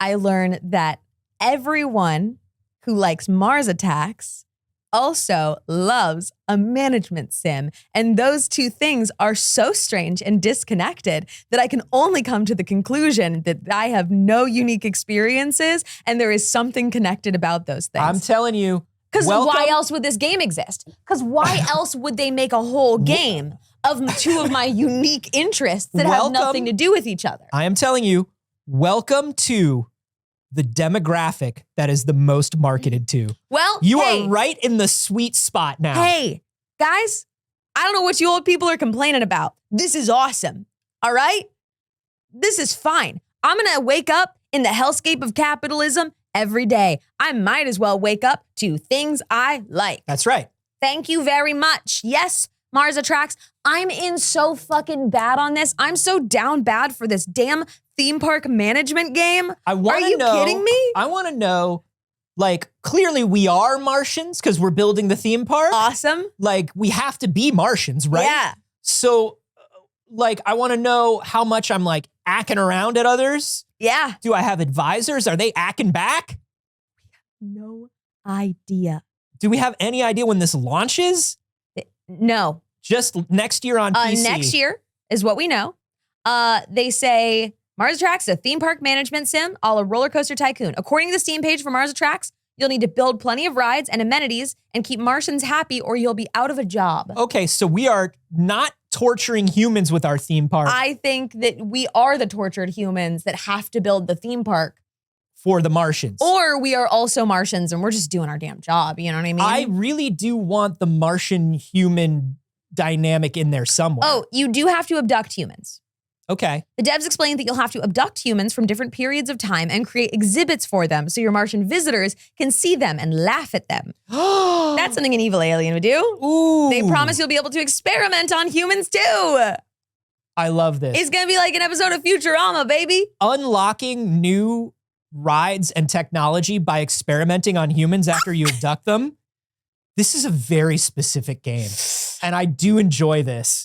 S2: I learned that everyone who likes Mars Attacks also loves a management sim. And those two things are so strange and disconnected that I can only come to the conclusion that I have no unique experiences and there is something connected about those things.
S1: I'm telling you.
S2: Because why else would this game exist? Because why else would they make a whole game of two of my unique interests that have nothing to do with each other?
S1: I am telling you, welcome to the demographic that is the most marketed to.
S2: Well,
S1: you are right in the sweet spot now.
S2: Hey, guys, I don't know what you old people are complaining about. This is awesome. All right? This is fine. I'm going to wake up in the hellscape of capitalism every day. I might as well wake up to things I like.
S1: That's right.
S2: Thank you very much. Yes, Mars Attracts. I'm in so fucking bad on this. I'm so down bad for this damn theme park management game.
S1: I want
S2: Are
S1: to
S2: you
S1: know.
S2: kidding me?
S1: I want to know, like, clearly we are Martians because we're building the theme park.
S2: Awesome.
S1: Like, we have to be Martians, right?
S2: Yeah.
S1: So, like, I want to know how much I'm, like, acting around at others.
S2: Yeah.
S1: Do I have advisors? Are they acting back?
S2: No idea.
S1: Do we have any idea when this launches?
S2: No.
S1: Just next year on PC.
S2: Next year is what we know. They say Mars Attracts, a theme park management sim, a la Roller Coaster Tycoon. According to the Steam page for Mars Attracts, you'll need to build plenty of rides and amenities and keep Martians happy or you'll be out of a job.
S1: Okay, so we are not torturing humans with our theme park
S2: I think that we are the tortured humans that have to build the theme park.
S1: for the Martians.
S2: Or we are also Martians and we're just doing our damn job. You know what I mean?
S1: I really do want the Martian human dynamic in there somewhere.
S2: Oh, you do have to abduct humans.
S1: Okay.
S2: The devs explained that you'll have to abduct humans from different periods of time and create exhibits for them so your Martian visitors can see them and laugh at them. That's something an evil alien would do.
S1: Ooh.
S2: They promise you'll be able to experiment on humans too.
S1: I love this.
S2: It's gonna be like an episode of Futurama, baby.
S1: Unlocking new rides and technology by experimenting on humans after you abduct them. This is a very specific game. And I do enjoy this.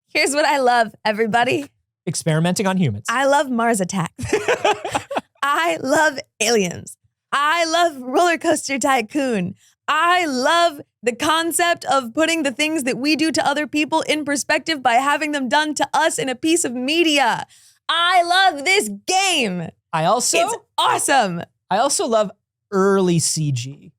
S2: Here's what I love, everybody.
S1: Experimenting on humans.
S2: I love Mars Attacks. I love aliens. I love Roller Coaster Tycoon. I love the concept of putting the things that we do to other people in perspective by having them done to us in a piece of media. I love this game. It's awesome.
S1: I also love early CG.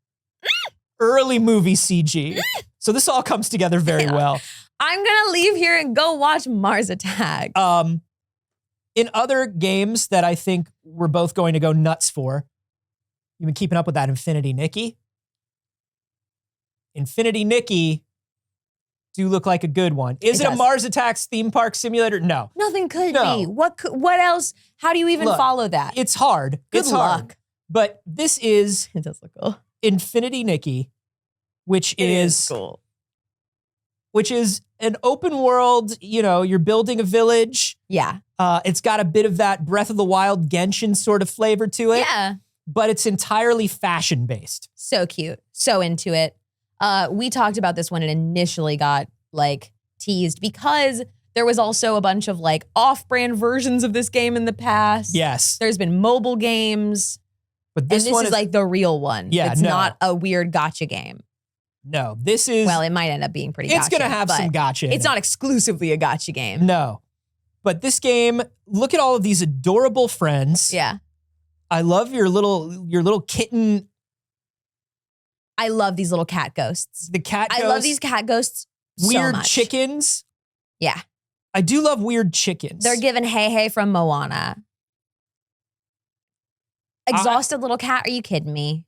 S1: Early movie CG. So this all comes together very well.
S2: I'm gonna leave here and go watch Mars Attacks.
S1: In other games that I think we're both going to go nuts for, you've been keeping up with that Infinity Nikki. Infinity Nikki do look like a good one. Is it a
S2: does.
S1: Mars Attacks theme park simulator? No.
S2: Nothing could
S1: No.
S2: be. What else? How do you even
S1: Look,
S2: follow that?
S1: It's hard.
S2: Good
S1: It's hard.
S2: luck.
S1: But this is
S2: It does look cool.
S1: Infinity Nikki, which
S2: It
S1: is
S2: cool.
S1: which is an open world, you know, you're building a village.
S2: Yeah.
S1: It's got a bit of that Breath of the Wild Genshin sort of flavor to it.
S2: Yeah.
S1: But it's entirely fashion based.
S2: So cute. So into it. We talked about this when it initially got like teased because there was also a bunch of like off-brand versions of this game in the past.
S1: Yes.
S2: There's been mobile games.
S1: But this
S2: and this
S1: one
S2: is like the real one.
S1: Yeah,
S2: It's
S1: no.
S2: not a weird gotcha game.
S1: No, this is
S2: Well, it might end up being pretty
S1: it's
S2: gotcha.
S1: gonna have
S2: but
S1: some gotcha. in
S2: It's
S1: it.
S2: not exclusively a gotcha game.
S1: No. But this game, look at all of these adorable friends.
S2: Yeah.
S1: I love your little kitten,
S2: I love these little cat ghosts.
S1: the cat
S2: I
S1: ghost,
S2: love these cat ghosts so
S1: weird
S2: much.
S1: chickens.
S2: Yeah.
S1: I do love weird chickens.
S2: They're giving Hey Hey from Moana. Exhausted little cat. Are you kidding me?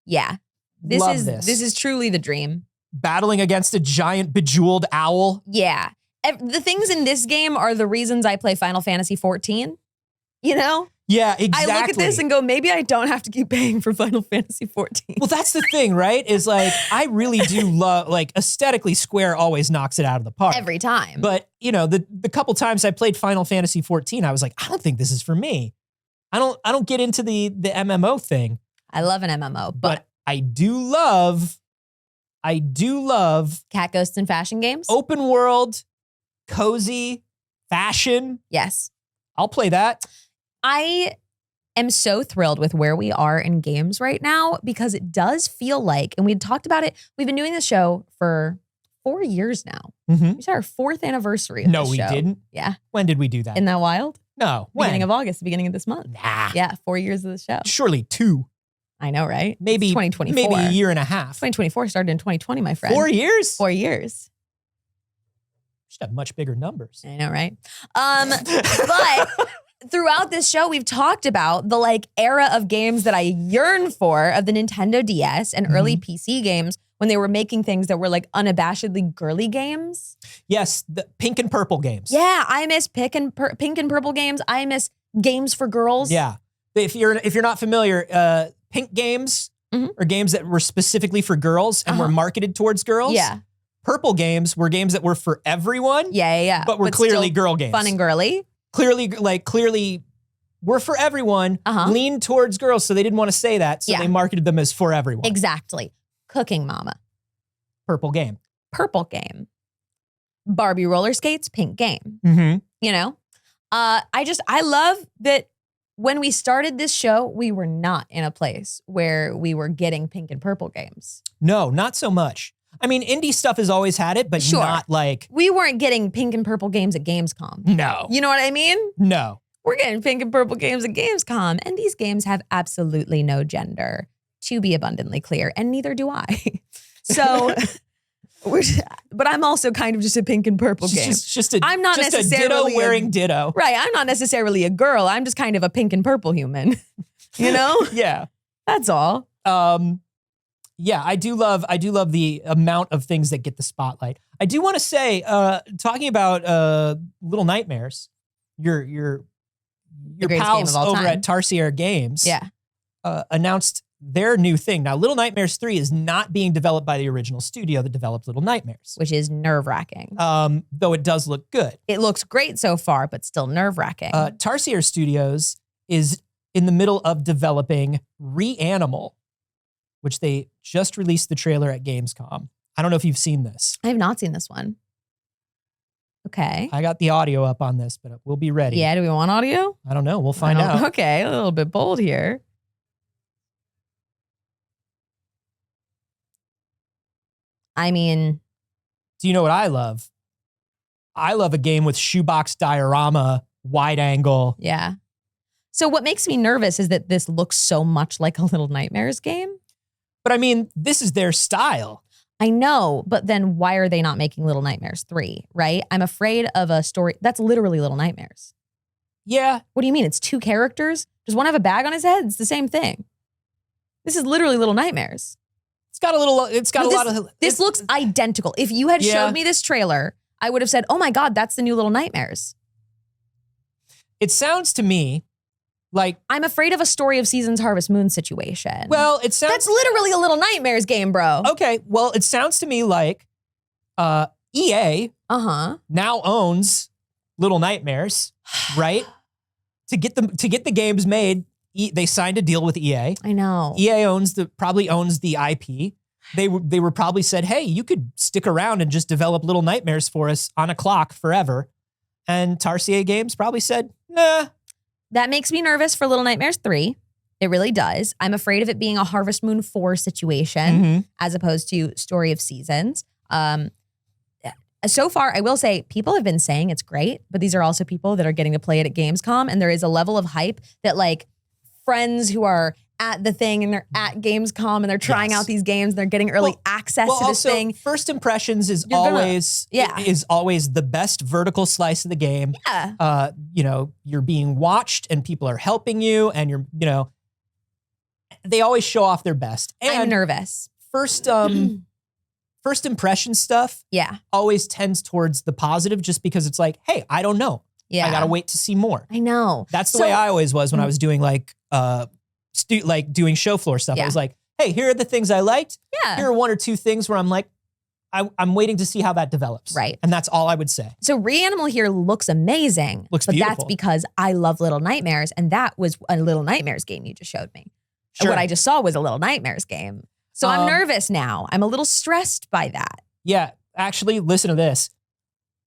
S2: Yeah.
S1: Love
S2: This is truly the dream.
S1: battling against a giant bejeweled owl.
S2: Yeah. The things in this game are the reasons I play Final Fantasy 14. You know?
S1: Yeah, exactly.
S2: I look at this and go, maybe I don't have to keep paying for Final Fantasy 14.
S1: well, that's the thing, right? Is like, I really do love, like, aesthetically, Square always knocks it out of the park.
S2: Every time.
S1: But, you know, the couple times I played Final Fantasy 14, I was like, I don't think this is for me. I don't get into the MMO thing.
S2: I love an MMO,
S1: But I do love
S2: cat ghosts and fashion games?
S1: open world, cozy, fashion.
S2: Yes.
S1: I'll play that.
S2: I am so thrilled with where we are in games right now because it does feel like, and we talked about it, we've been doing this show for 4 years now.
S1: Mm-hmm.
S2: We had our 4th anniversary of
S1: No,
S2: this
S1: we
S2: show.
S1: didn't.
S2: Yeah.
S1: When did we do that?
S2: Isn't that wild?
S1: No. When?
S2: Beginning of August, the beginning of this month.
S1: Nah.
S2: Yeah, 4 years of the show.
S1: Surely 2.
S2: I know, right?
S1: Maybe
S2: It's 2024.
S1: Maybe a year and a half.
S2: 2024 started in 2020, my friend.
S1: 4 years?
S2: 4 years.
S1: Should have much bigger numbers.
S2: I know, right? But throughout this show, we've talked about the like era of games that I yearn for of the Nintendo DS and early PC games when they were making things that were like unabashedly girly games.
S1: Yes, the pink and purple games.
S2: Yeah, I miss pink and purple games. I miss games for girls.
S1: Yeah. If you're not familiar, pink games are games that were specifically for girls and were marketed towards girls.
S2: Yeah.
S1: Purple games were games that were for everyone.
S2: Yeah.
S1: But were clearly
S2: still
S1: girl games.
S2: Fun and girly.
S1: Clearly were for everyone, leaned towards girls, so they didn't want to say that, so they marketed them as for everyone.
S2: Exactly. Cooking Mama.
S1: Purple game.
S2: Purple game. Barbie roller skates, pink game.
S1: Mm-hmm.
S2: You know? I love that when we started this show, we were not in a place where we were getting pink and purple games.
S1: No, not so much. I mean, indie stuff has always had it, but not like...
S2: We weren't getting pink and purple games at Gamescom.
S1: No.
S2: You know what I mean?
S1: No.
S2: We're getting pink and purple games at Gamescom, and these games have absolutely no gender, to be abundantly clear, and neither do I. So, but I'm also kind of just a pink and purple game. I'm not necessarily
S1: a ditto wearing ditto.
S2: Right, I'm not necessarily a girl. I'm just kind of a pink and purple human. You know?
S1: Yeah.
S2: That's all.
S1: Yeah, I do love the amount of things that get the spotlight. I do want to say, talking about Little Nightmares, your pals over at Tarsier Games announced their new thing. Now, Little Nightmares 3 is not being developed by the original studio that developed Little Nightmares.
S2: Which is nerve-wracking.
S1: Though it does look good.
S2: It looks great so far, but still nerve-wracking.
S1: Tarsier Studios is in the middle of developing Reanimal, which they just released the trailer at Gamescom. I don't know if you've seen this.
S2: I have not seen this one. Okay.
S1: I got the audio up on this, but we'll be ready.
S2: Yeah, do we want audio?
S1: I don't know. We'll find out.
S2: Okay, a little bit bold here. I mean...
S1: Do you know what I love? I love a game with shoebox diorama, wide angle.
S2: Yeah. So what makes me nervous is that this looks so much like a Little Nightmares game.
S1: But I mean, this is their style.
S2: I know, but then why are they not making Little Nightmares 3, right? I'm afraid of a story. That's literally Little Nightmares.
S1: Yeah.
S2: What do you mean? It's two characters? Does one have a bag on his head? It's the same thing. This is literally Little Nightmares.
S1: It's got a lot of...
S2: This looks identical. If you had showed me this trailer, I would have said, oh my God, that's the new Little Nightmares.
S1: It sounds to me like...
S2: I'm afraid of a Story of Seasons Harvest Moon situation.
S1: Well, it sounds...
S2: That's literally a Little Nightmares game, bro.
S1: Okay, well, it sounds to me like EA now owns Little Nightmares, right? To get the games made, they signed a deal with EA.
S2: I know.
S1: EA probably owns the IP. They were probably said, hey, you could stick around and just develop Little Nightmares for us on a clock forever. And Tarsier Games probably said, nah.
S2: That makes me nervous for Little Nightmares 3. It really does. I'm afraid of it being a Harvest Moon 4 situation as opposed to Story of Seasons. So far, I will say people have been saying it's great, but these are also people that are getting to play it at Gamescom. And there is a level of hype that like friends who are at the thing and they're at Gamescom and they're trying out these games and they're getting early access to this thing.
S1: First impressions is always the best vertical slice of the game.
S2: Yeah.
S1: You're being watched and people are helping you and they always show off their best. And
S2: I'm nervous.
S1: First impression stuff always tends towards the positive just because it's like, hey, I don't know.
S2: Yeah.
S1: I gotta wait to see more.
S2: I know.
S1: That's the way I always was when I was doing doing show floor stuff. I was like, hey, here are the things I liked.
S2: Yeah.
S1: Here are one or two things where I'm like, I'm waiting to see how that develops.
S2: Right.
S1: And that's all I would say.
S2: So Reanimal here looks amazing.
S1: Looks
S2: but
S1: beautiful.
S2: That's because I love Little Nightmares and that was a Little Nightmares game you just showed me.
S1: Sure.
S2: What I just saw was a Little Nightmares game. So I'm nervous now. I'm a little stressed by that.
S1: Yeah. Actually, listen to this.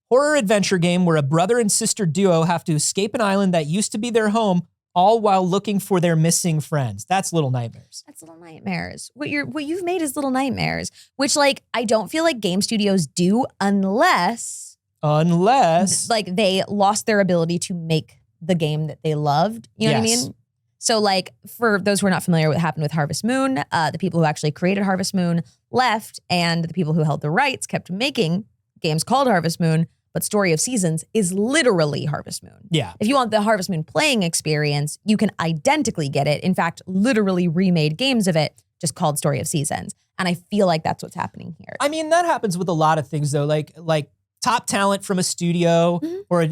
S1: Horror adventure game where a brother and sister duo have to escape an island that used to be their home, all while looking for their missing friends. That's Little Nightmares.
S2: That's Little Nightmares. What you've made is Little Nightmares, which like I don't feel like game studios do unless like they lost their ability to make the game that they loved. You know what I mean? So like for those who are not familiar with what happened with Harvest Moon, the people who actually created Harvest Moon left and the people who held the rights kept making games called Harvest Moon, but Story of Seasons is literally Harvest Moon.
S1: Yeah.
S2: If you want the Harvest Moon playing experience, you can identically get it. In fact, literally remade games of it just called Story of Seasons. And I feel like that's what's happening here.
S1: I mean, that happens with a lot of things though. Like top talent from a studio or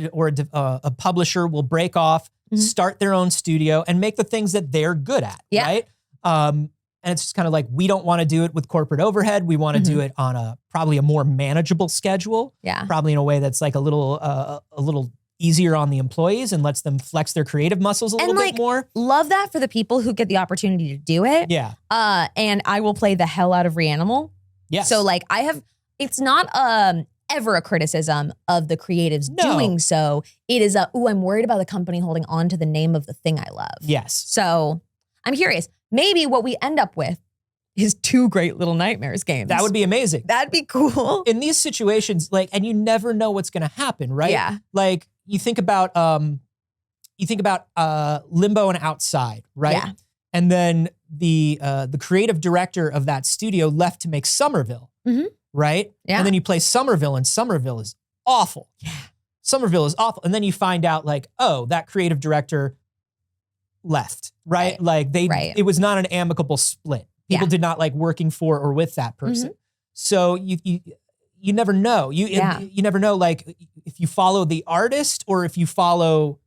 S1: a publisher will break off, start their own studio and make the things that they're good at, right? And it's just kind of like, we don't want to do it with corporate overhead. We want to do it on probably a more manageable schedule.
S2: Yeah.
S1: Probably in a way that's like a little easier on the employees and lets them flex their creative muscles a little bit more.
S2: Love that for the people who get the opportunity to do it.
S1: Yeah.
S2: And I will play the hell out of Reanimal.
S1: Yes.
S2: So like it's not ever a criticism of the creatives doing so. It is I'm worried about the company holding on to the name of the thing I love.
S1: Yes.
S2: So I'm curious. Maybe what we end up with is 2 Great Little Nightmares games.
S1: That would be amazing.
S2: That'd be cool.
S1: In these situations, like, and you never know what's going to happen, right?
S2: Yeah.
S1: Like you think about Limbo and Outside, right?
S2: Yeah.
S1: And then the creative director of that studio left to make Somerville, right?
S2: Yeah.
S1: And then you play Somerville, and Somerville is awful.
S2: Yeah.
S1: Somerville is awful. And then you find out like, oh, that creative director left, right? Like it was not an amicable split. People did not like working for or with that person. So you never know. You never know, like if you follow the artist or if you follow,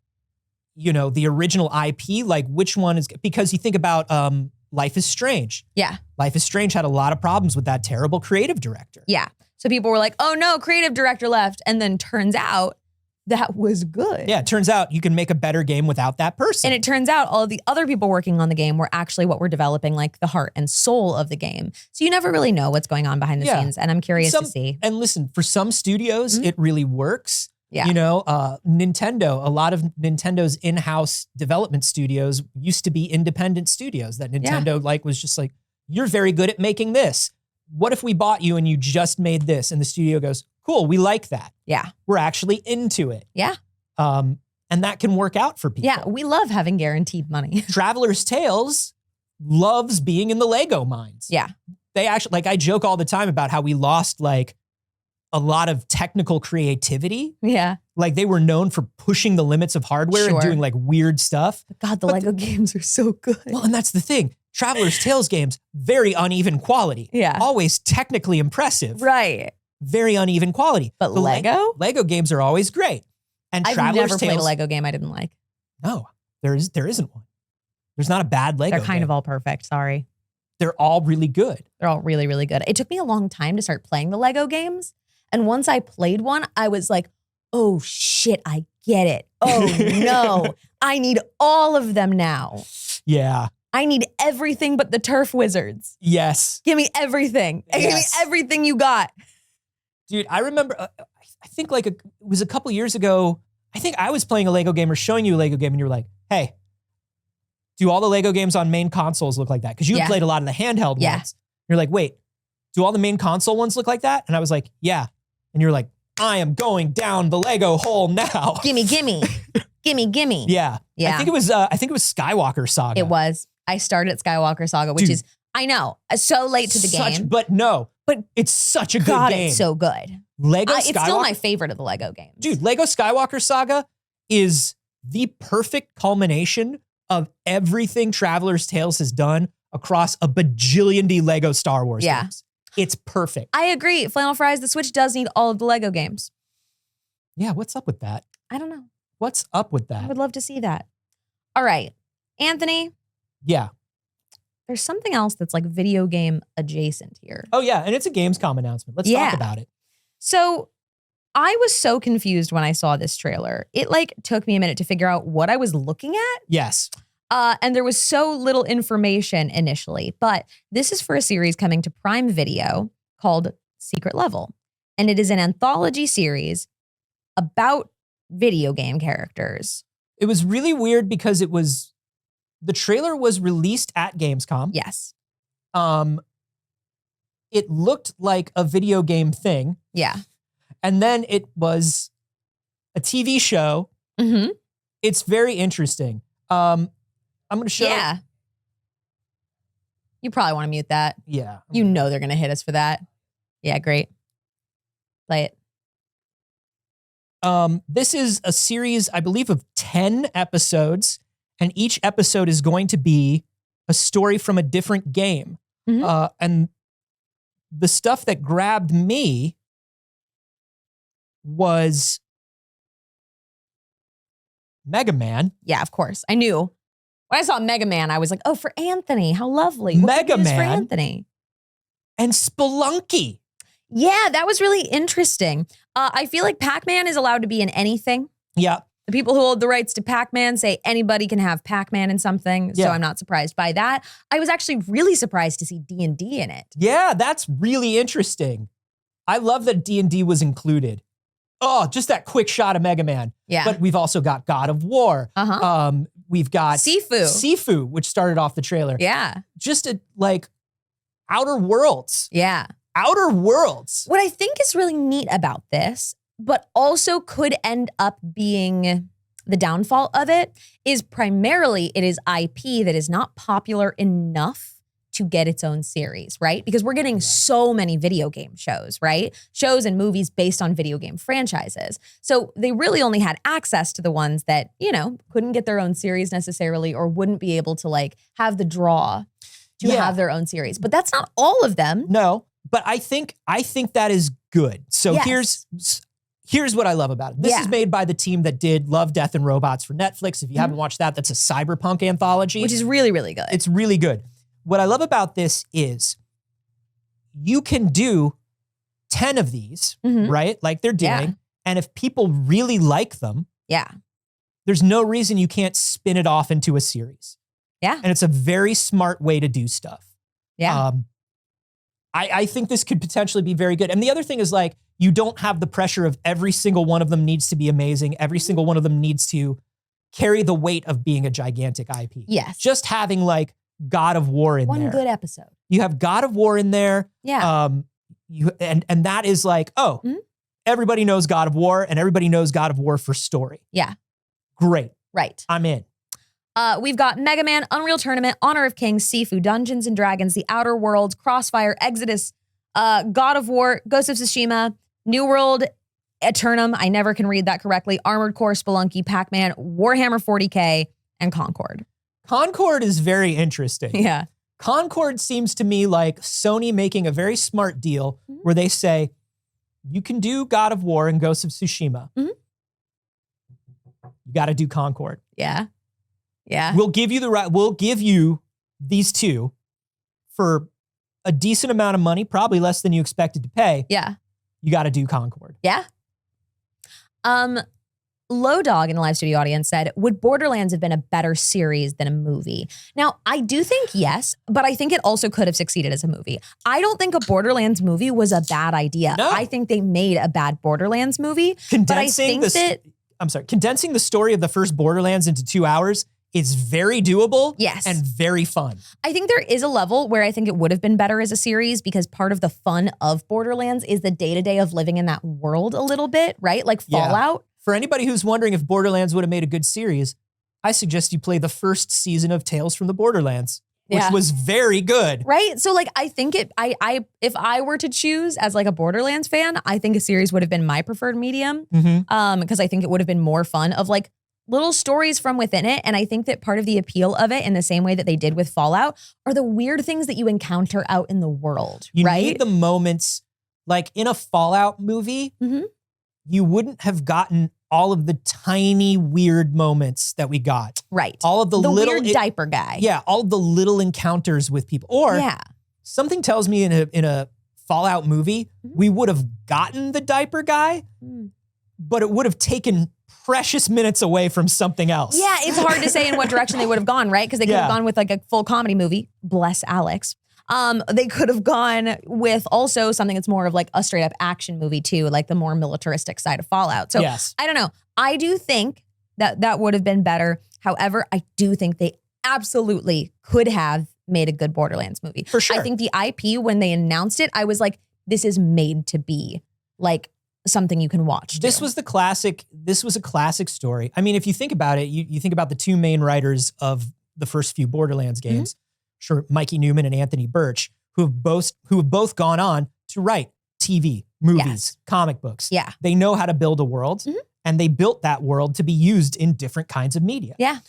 S1: the original IP, like which one is, because you think about Life is Strange.
S2: Yeah.
S1: Life is Strange had a lot of problems with that terrible creative director.
S2: Yeah. So people were like, oh no, creative director left. And then turns out that was good.
S1: Yeah, it turns out you can make a better game without that person.
S2: And it turns out all of the other people working on the game were actually what were developing like the heart and soul of the game. So you never really know what's going on behind the scenes. And I'm curious to see.
S1: And listen, for some studios, it really works.
S2: Yeah.
S1: Nintendo, a lot of Nintendo's in-house development studios used to be independent studios that Nintendo was just like, you're very good at making this. What if we bought you and you just made this? And the studio goes, cool, we like that.
S2: Yeah.
S1: We're actually into it.
S2: Yeah.
S1: And that can work out for people.
S2: Yeah, we love having guaranteed money.
S1: Traveler's Tales loves being in the Lego mines.
S2: Yeah.
S1: They actually, like I joke all the time about how we lost like a lot of technical creativity.
S2: Yeah.
S1: Like they were known for pushing the limits of hardware and doing like weird stuff.
S2: God, the Lego games are so good.
S1: Well, and that's the thing. Traveler's Tales games, very uneven quality.
S2: Yeah.
S1: Always technically impressive.
S2: Right.
S1: Very uneven quality.
S2: But Lego?
S1: Lego games are always great. And
S2: I've
S1: Traveler's
S2: never
S1: Tales,
S2: played a Lego game I didn't like.
S1: No, there isn't one. There's not a bad Lego
S2: They're kind of all perfect, sorry.
S1: They're all really good.
S2: They're all really, really good. It took me a long time to start playing the Lego games. And once I played one, I was like, oh shit, I get it. Oh no, I need all of them now.
S1: Yeah.
S2: I need everything but the turf wizards.
S1: Yes.
S2: Give me everything.
S1: Yes.
S2: Give me everything you got.
S1: Dude, I remember, I think like it was a couple years ago, I think I was playing a Lego game or showing you a Lego game and you were like, hey, do all the Lego games on main consoles look like that? Because you had played a lot of the handheld ones. You're like, wait, do all the main console ones look like that? And I was like, yeah. And you're like, I am going down the Lego hole now.
S2: Gimme. Gimme.
S1: Yeah.
S2: Yeah.
S1: I think it was Skywalker Saga.
S2: It was. I started Skywalker Saga, which is, I know, so late to the game.
S1: But it's such a good
S2: God,
S1: game.
S2: it's so good.
S1: Lego Skywalker.
S2: It's still my favorite of the Lego games.
S1: Dude, Lego Skywalker Saga is the perfect culmination of everything Traveler's Tales has done across a bajillion Lego Star Wars games. It's perfect.
S2: I agree. Flannel Fries, the Switch does need all of the Lego games.
S1: Yeah, what's up with that?
S2: I don't know.
S1: What's up with
S2: I
S1: that?
S2: would love to see that. All right. Anthony,
S1: Yeah.
S2: there's something else that's like video game adjacent here.
S1: Oh yeah, and it's a Gamescom announcement. Let's talk about it.
S2: So I was so confused when I saw this trailer. It like took me a minute to figure out what I was looking at.
S1: Yes.
S2: And there was so little information initially, but this is for a series coming to Prime Video called Secret Level. And it is an anthology series about video game characters.
S1: It was really weird because the trailer was released at Gamescom.
S2: Yes.
S1: It looked like a video game thing.
S2: Yeah.
S1: And then it was a TV show.
S2: Mm-hmm.
S1: It's very interesting. I'm going to show.
S2: Yeah. You probably want to mute that.
S1: Yeah.
S2: You know they're going to hit us for that. Yeah, great. Play it.
S1: This is a series, I believe, of 10 episodes, and each episode is going to be a story from a different game.
S2: Mhm.
S1: And the stuff that grabbed me was Mega Man.
S2: Yeah, of course. I knew. When I saw Mega Man, I was like, oh, for Anthony. How lovely. What
S1: Mega
S2: good news for
S1: Man.
S2: Anthony.
S1: And Spelunky.
S2: Yeah, that was really interesting. I feel like Pac-Man is allowed to be in anything.
S1: Yeah.
S2: The people who hold the rights to Pac-Man say anybody can have Pac-Man in something. So
S1: Yeah.
S2: I'm not surprised by that. I was actually really surprised to see D&D in it.
S1: Yeah, that's really interesting. I love that D&D was included. Oh, just that quick shot of Mega Man.
S2: Yeah.
S1: But we've also got God of War.
S2: Uh-huh.
S1: We've got
S2: Sifu.
S1: which started off the trailer.
S2: Yeah.
S1: Just Outer Worlds.
S2: Yeah.
S1: Outer Worlds.
S2: What I think is really neat about this, but also could end up being the downfall of it, is primarily it is IP that is not popular enough to get its own series, right? Because we're getting so many video game shows, right? Shows and movies based on video game franchises. So they really only had access to the ones that, couldn't get their own series necessarily or wouldn't be able to have the draw to
S1: Yeah.
S2: have their own series. But that's not all of them.
S1: No, but I think that is good. So
S2: Yes.
S1: here's what I love about it. This
S2: Yeah.
S1: is made by the team that did Love, Death, and Robots for Netflix. If you haven't watched that, that's a cyberpunk anthology.
S2: Which is really, really good.
S1: It's really good. What I love about this is you can do 10 of these,
S2: Mhm.
S1: right? Like they're doing.
S2: Yeah.
S1: And if people really like them,
S2: Yeah.
S1: there's no reason you can't spin it off into a series.
S2: Yeah.
S1: And it's a very smart way to do stuff.
S2: Yeah.
S1: I think this could potentially be very good. And the other thing is you don't have the pressure of every single one of them needs to be amazing. Every single one of them needs to carry the weight of being a gigantic IP.
S2: Yes.
S1: Just having God of War in
S2: One
S1: there.
S2: good episode.
S1: You have God of War in there.
S2: Yeah.
S1: And that is
S2: Mhm.
S1: everybody knows God of War and everybody knows God of War for story.
S2: Yeah.
S1: Great.
S2: Right.
S1: I'm in.
S2: We've got Mega Man, Unreal Tournament, Honor of Kings, Sifu, Dungeons and Dragons, The Outer Worlds, Crossfire, Exodus, God of War, Ghost of Tsushima, New World, Eternum, I never can read that correctly, Armored Core, Spelunky, Pac-Man, Warhammer 40K, and Concord.
S1: Concord is very interesting.
S2: Yeah.
S1: Concord seems to me like Sony making a very smart deal
S2: Mhm.
S1: where they say, you can do God of War and Ghost of Tsushima.
S2: Mhm.
S1: You got to do Concord.
S2: Yeah. Yeah.
S1: We'll give you these two for a decent amount of money, probably less than you expected to pay.
S2: Yeah.
S1: You got to do Concord.
S2: Yeah. Low Dog in the live studio audience said, would Borderlands have been a better series than a movie? Now, I do think yes, but I think it also could have succeeded as a movie. I don't think a Borderlands movie was a bad idea.
S1: No.
S2: I think they made a bad Borderlands movie.
S1: Condensing condensing the story of the first Borderlands into 2 hours is very doable.
S2: Yes.
S1: And very fun.
S2: I think there is a level where I think it would have been better as a series because part of the fun of Borderlands is the day-to-day of living in that world a little bit, right? Like
S1: Yeah.
S2: Fallout.
S1: For anybody who's wondering if Borderlands would have made a good series, I suggest you play the first season of Tales from the Borderlands, which
S2: Yeah.
S1: was very good.
S2: Right? So I think if I were to choose as a Borderlands fan, I think a series would have been my preferred medium.
S1: Mm-hmm.
S2: Because I think it would have been more fun of little stories from within it. And I think that part of the appeal of it, in the same way that they did with Fallout, are the weird things that you encounter out in the world,
S1: You
S2: right?
S1: need the moments, in a Fallout movie,
S2: Mhm.
S1: you wouldn't have gotten all of the tiny weird moments that we got.
S2: Right.
S1: All of the little
S2: weird diaper guy.
S1: Yeah, all of the little encounters with people. Or
S2: Yeah.
S1: something tells me in a Fallout movie,
S2: Mhm.
S1: we would have gotten the diaper guy,
S2: Mm.
S1: but it would have taken precious minutes away from something else.
S2: Yeah, it's hard to say in what direction they would have gone, right? Because they could have
S1: Yeah.
S2: gone with a full comedy movie. Bless Alex. They could have gone with also something that's more of a straight up action movie too, the more militaristic side of Fallout. So
S1: Yes.
S2: I don't know. I do think that would have been better. However, I do think they absolutely could have made a good Borderlands movie.
S1: For sure.
S2: I think the IP, when they announced it, I was like, this is made to be something you can watch.
S1: This was a classic story. I mean, if you think about it, you think about the two main writers of the first few Borderlands games, sure, Mikey Newman and Anthony Birch, who have both gone on to write TV, movies,
S2: Yes.
S1: comic books.
S2: Yeah.
S1: They know how to build a world,
S2: Mhm.
S1: and they built that world to be used in different kinds of media.
S2: Yeah.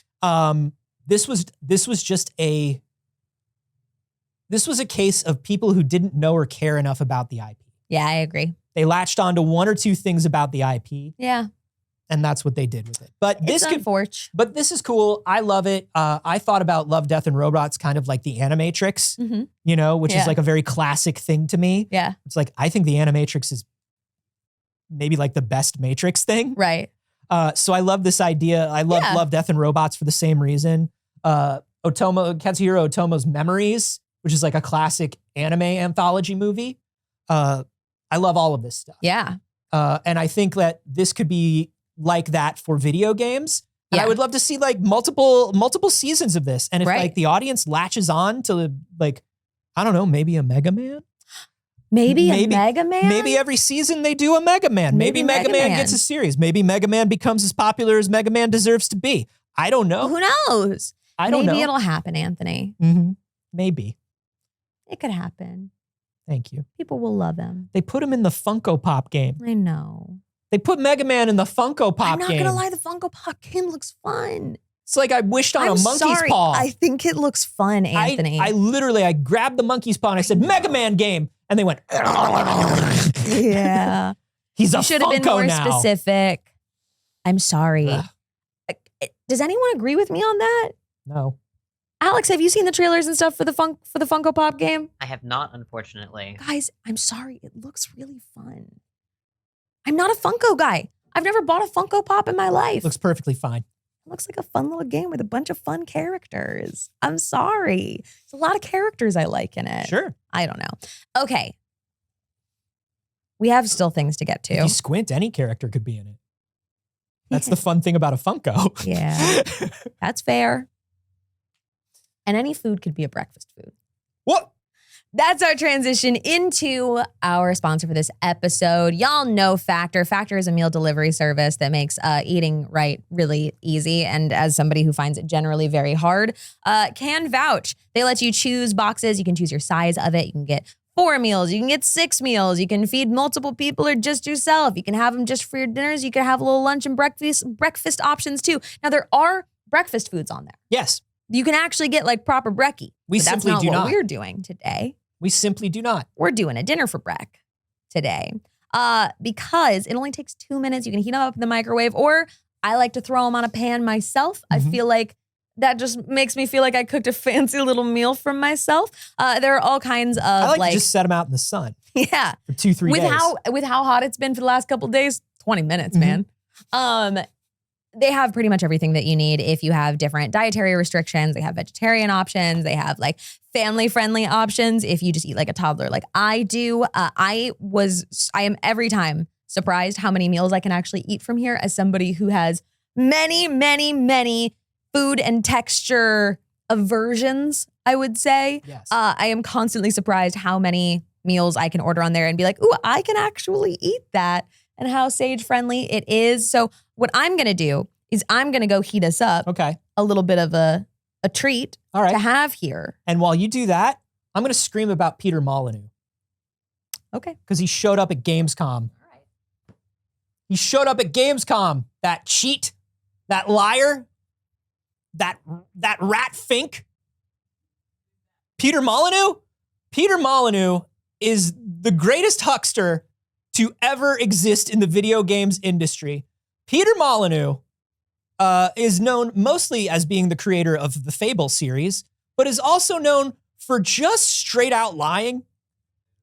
S1: This was just a this was a case of people who didn't know or care enough about the IP.
S2: Yeah, I agree.
S1: They latched on to one or two things about the IP,
S2: Yeah.
S1: and that's what they did with it. But
S2: It's unfortunate.
S1: But this is cool. I love it. I thought about Love, Death, and Robots kind of like the Animatrix,
S2: Mm-hmm.
S1: which
S2: Yeah.
S1: is like a very classic thing to me.
S2: Yeah.
S1: It's like, I think the Animatrix is maybe like the best Matrix thing.
S2: Right.
S1: So I love this idea. I love
S2: Yeah.
S1: Love, Death, and Robots for the same reason. Katsuhiro Otomo's Memories, which is like a classic anime anthology movie. I love all of this stuff.
S2: Yeah.
S1: And I think that this could be like that for video games. And
S2: Yeah.
S1: I would love to see like multiple seasons of this. And if
S2: Right.
S1: like the audience latches on to like, I don't know, maybe a Mega Man?
S2: Maybe a Mega Man?
S1: Maybe every season they do a Mega Man. Maybe Mega Man gets a series. Maybe Mega Man becomes as popular as Mega Man deserves to be. I don't know.
S2: Who knows?
S1: I don't
S2: Maybe
S1: know.
S2: it'll happen, Anthony.
S1: Mhm. Maybe.
S2: It could happen.
S1: Thank you.
S2: People will love him.
S1: They put him in the Funko Pop game.
S2: I know.
S1: They put Mega Man in the Funko Pop
S2: I'm not
S1: game.
S2: gonna lie, the Funko Pop game looks fun.
S1: It's like I wished on
S2: I'm
S1: a monkey's
S2: sorry.
S1: paw.
S2: I think it looks fun, Anthony.
S1: I literally, I grabbed the monkey's paw and I said, Mega Man game. And they went,
S2: yeah.
S1: he's a
S2: You should have been
S1: Funko
S2: more
S1: now.
S2: specific. I'm sorry.
S1: Ugh.
S2: Does anyone agree with me on that?
S1: No.
S2: Alex, have you seen the trailers and stuff for the Funko Pop game?
S3: I have not, unfortunately.
S2: Guys, I'm sorry. It looks really fun. I'm not a Funko guy. I've never bought a Funko Pop in my life.
S1: Looks perfectly fine.
S2: It looks like a fun little game with a bunch of fun characters. I'm sorry. There's a lot of characters I like in it.
S1: Sure.
S2: I don't know. Okay. We have still things to get
S1: If
S2: to.
S1: you squint, any character could be in it. That's the fun thing about a Funko.
S2: Yeah. That's fair. And any food could be a breakfast food.
S1: What?
S2: That's our transition into our sponsor for this episode. Y'all know Factor. Factor is a meal delivery service that makes eating right really easy. And as somebody who finds it generally very hard, can vouch. They let you choose boxes. You can choose your size of it. You can get 4 meals. You can get 6 meals. You can feed multiple people or just yourself. You can have them just for your dinners. You can have a little lunch and breakfast options too. Now, there are breakfast foods on there.
S1: Yes.
S2: You can actually get like proper brekkie.
S1: We
S2: but that's
S1: simply
S2: not
S1: do
S2: what
S1: not.
S2: we're doing today.
S1: We simply do not.
S2: We're doing a dinner for Breck today because it only takes 2 minutes. You can heat them up in the microwave, or I like to throw them on a pan myself. I feel like that just makes me feel like I cooked a fancy little meal for myself. There are all kinds of
S1: I like to just set them out in the sun
S2: yeah,
S1: for 2-3
S2: with
S1: days.
S2: with how hot it's been for the last couple of days, 20 minutes, man. They have pretty much everything that you need. If you have different dietary restrictions, they have vegetarian options. They have like family-friendly options. If you just eat like a toddler, like I do, I am every time surprised how many meals I can actually eat from here as somebody who has many, many, many food and texture aversions, I would say.
S1: Yes.
S2: I am constantly surprised how many meals I can order on there and be like, ooh, I can actually eat that, and how Saige friendly it is. So what I'm going to do is I'm going to go heat us up
S1: Okay.
S2: a little bit of a treat
S1: All right.
S2: to have here.
S1: And while you do that, I'm going to scream about Peter Molyneux
S2: Okay.
S1: because he showed up at Gamescom. He showed up at Gamescom. That cheat, that liar, that rat fink. Peter Molyneux? Peter Molyneux is the greatest huckster to ever exist in the video games industry. Peter Molyneux is known mostly as being the creator of the Fable series, but is also known for just straight out lying.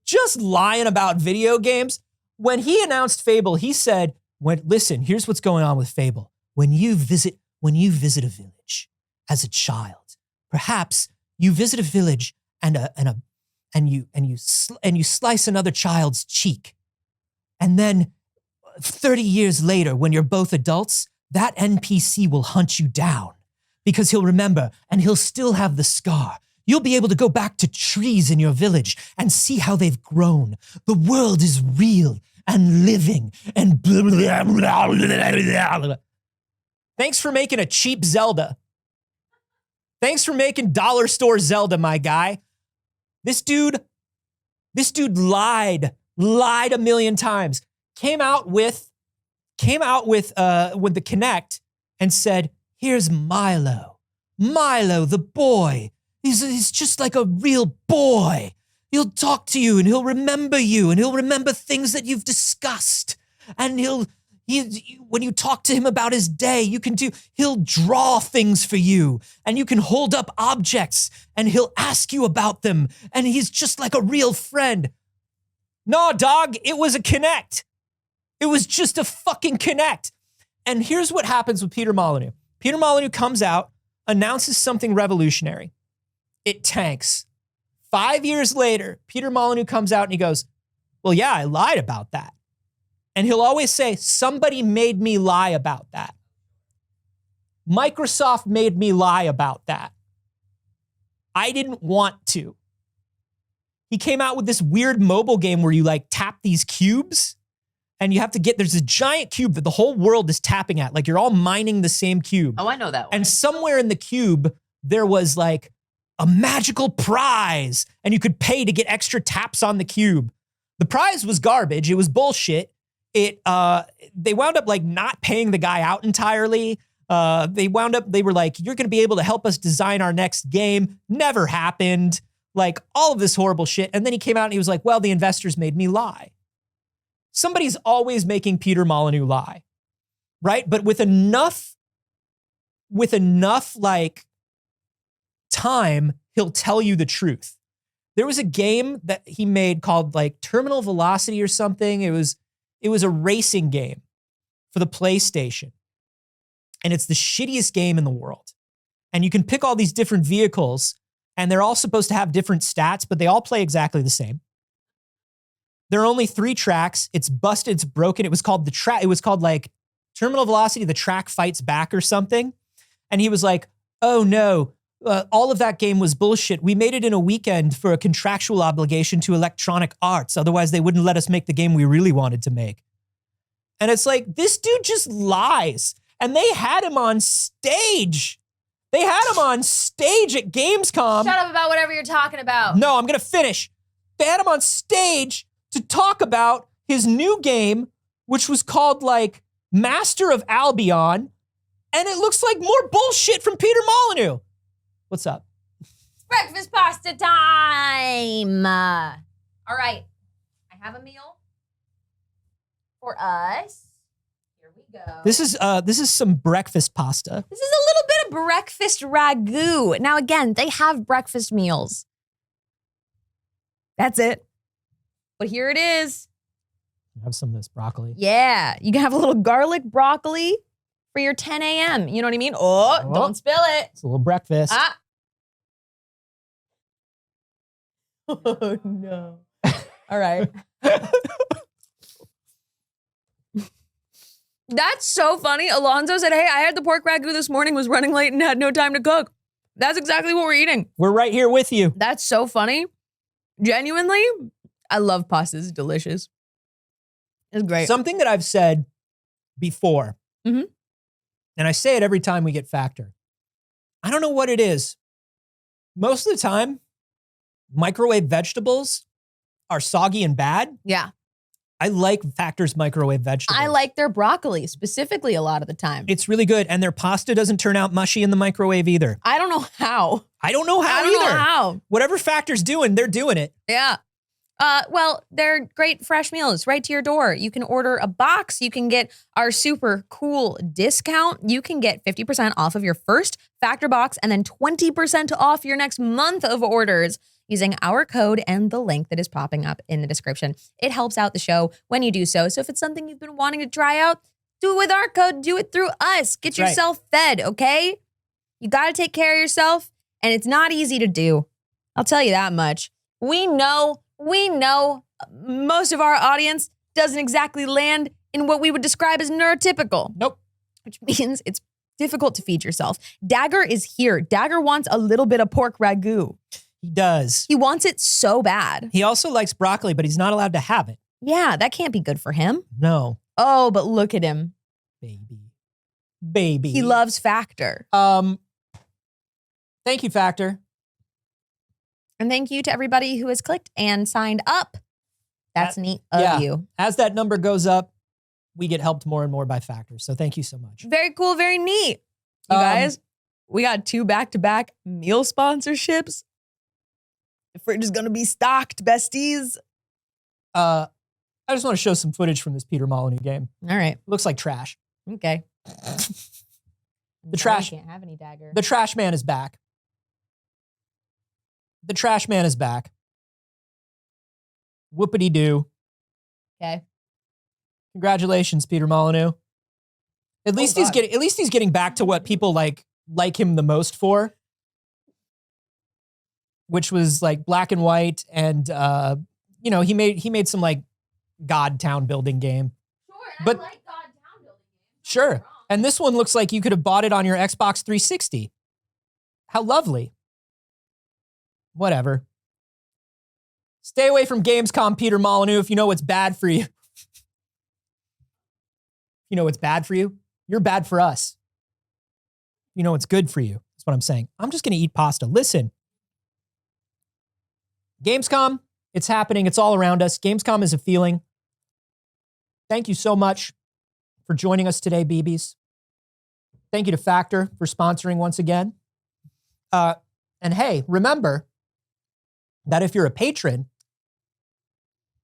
S1: Just lying about video games. When he announced Fable, he said, listen, here's what's going on with Fable. When you visit a village as a child, perhaps you visit a village and you slice another child's cheek. And then 30 years later, when you're both adults, that NPC will hunt you down because he'll remember and he'll still have the scar. You'll be able to go back to trees in your village and see how they've grown. The world is real and living and blah, blah, blah, blah, blah. Thanks for making a cheap Zelda. Thanks for making dollar store Zelda, my guy. This dude lied a million times. Came out with the Kinect and said, here's Milo. Milo, the boy. He's just like a real boy. He'll talk to you and he'll remember you and he'll remember things that you've discussed. And when you talk to him about his day, he'll draw things for you and you can hold up objects and he'll ask you about them. And he's just like a real friend. No, dog, it was a Kinect. It was just a fucking Kinect. And here's what happens with Peter Molyneux. Peter Molyneux comes out, announces something revolutionary. It tanks. 5 years later, Peter Molyneux comes out and he goes, well, yeah, I lied about that. And he'll always say, somebody made me lie about that. Microsoft made me lie about that. I didn't want to. He came out with this weird mobile game where you like tap these cubes and you have to there's a giant cube that the whole world is tapping at. Like you're all mining the same cube.
S3: Oh, I know that one.
S1: And somewhere in the cube, there was like a magical prize and you could pay to get extra taps on the cube. The prize was garbage. It was bullshit. They wound up like not paying the guy out entirely. They were like, you're going to be able to help us design our next game. Never happened. Like all of this horrible shit. And then he came out and he was like, well, the investors made me lie. Somebody's always making Peter Molyneux lie, right? But with enough like time, he'll tell you the truth. There was a game that he made called like Terminal Velocity or something. It was a racing game for the PlayStation. And it's the shittiest game in the world. And you can pick all these different vehicles and they're all supposed to have different stats, but they all play exactly the same. There are only 3 tracks. It's busted, it's broken. It was called like Terminal Velocity, the track fights back or something. And he was like, oh no, all of that game was bullshit. We made it in a weekend for a contractual obligation to Electronic Arts. Otherwise, they wouldn't let us make the game we really wanted to make. And it's like, this dude just lies. And they had him on stage. They had him on stage at Gamescom.
S2: Shut up about whatever you're talking about.
S1: No, I'm going to finish. They had him on stage to talk about his new game, which was called like Master of Albion. And it looks like more bullshit from Peter Molyneux. What's up?
S2: It's breakfast pasta time. All right. I have a meal for us. Here we go.
S1: This is some breakfast pasta.
S2: This is a little bit of breakfast ragu. Now, again, they have breakfast meals. That's it. But here it is.
S1: Have some of this broccoli.
S2: Yeah. You can have a little garlic broccoli for your 10 a.m. You know what I mean? Oh, don't spill it.
S1: It's a little breakfast.
S2: Ah. Oh, no. All right. That's so funny. Alonzo said, hey, I had the pork ragu this morning, was running late and had no time to cook. That's exactly what we're eating.
S1: We're right here with you.
S2: That's so funny. Genuinely, I love pasta. It's delicious. It's great.
S1: Something that I've said before,
S2: Mhm.
S1: and I say it every time we get Factor. I don't know what it is. Most of the time, microwave vegetables are soggy and bad.
S2: Yeah.
S1: I like Factor's microwave vegetables.
S2: I like their broccoli specifically a lot of the time.
S1: It's really good. And their pasta doesn't turn out mushy in the microwave either.
S2: I don't know how.
S1: I don't know how
S2: I don't
S1: either.
S2: know how.
S1: Whatever Factor's doing, they're doing it.
S2: Yeah. Well, they're great fresh meals right to your door. You can order a box. You can get our super cool discount. You can get 50% off of your first Factor box and then 20% off your next month of orders using our code and the link that is popping up in the description. It helps out the show when you do so. So if it's something you've been wanting to try out, do it with our code. Do it through us. Get yourself fed, okay? You got to take care of yourself, and it's not easy to do. I'll tell you that much. We know most of our audience doesn't exactly land in what we would describe as neurotypical.
S1: Nope.
S2: Which means it's difficult to feed yourself. Dagger is here. Dagger wants a little bit of pork ragu.
S1: He does.
S2: He wants it so bad.
S1: He also likes broccoli, but he's not allowed to have it.
S2: Yeah, that can't be good for him.
S1: No.
S2: Oh, but look at him.
S1: Baby.
S2: He loves Factor.
S1: Thank you, Factor.
S2: And thank you to everybody who has clicked and signed up. That's neat of you.
S1: As that number goes up, we get helped more and more by Factor. So thank you so much.
S2: Very cool, very neat. You guys. We got 2 back-to-back meal sponsorships. The fridge is gonna be stocked, besties.
S1: I just want to show some footage from this Peter Molyneux game.
S2: All right.
S1: Looks like trash.
S2: Okay.
S1: The trash.
S2: Can't have any dagger.
S1: The trash man is back. The trash man is back. Whoopity doo.
S2: Okay.
S1: Congratulations, Peter Molyneux. At least he's getting back to what people like him the most for, which was like black and white, and he made some like God town building game.
S2: Sure,
S1: But-
S2: I like God town building games.
S1: Sure. And this one looks like you could have bought it on your Xbox 360. How lovely. Whatever. Stay away from Gamescom, Peter Molyneux, if you know what's bad for you. You know what's bad for you? You're bad for us. You know what's good for you. That's what I'm saying. I'm just going to eat pasta. Listen. Gamescom, it's happening. It's all around us. Gamescom is a feeling. Thank you so much for joining us today, BBs. Thank you to Factor for sponsoring once again. And hey, remember that if you're a patron,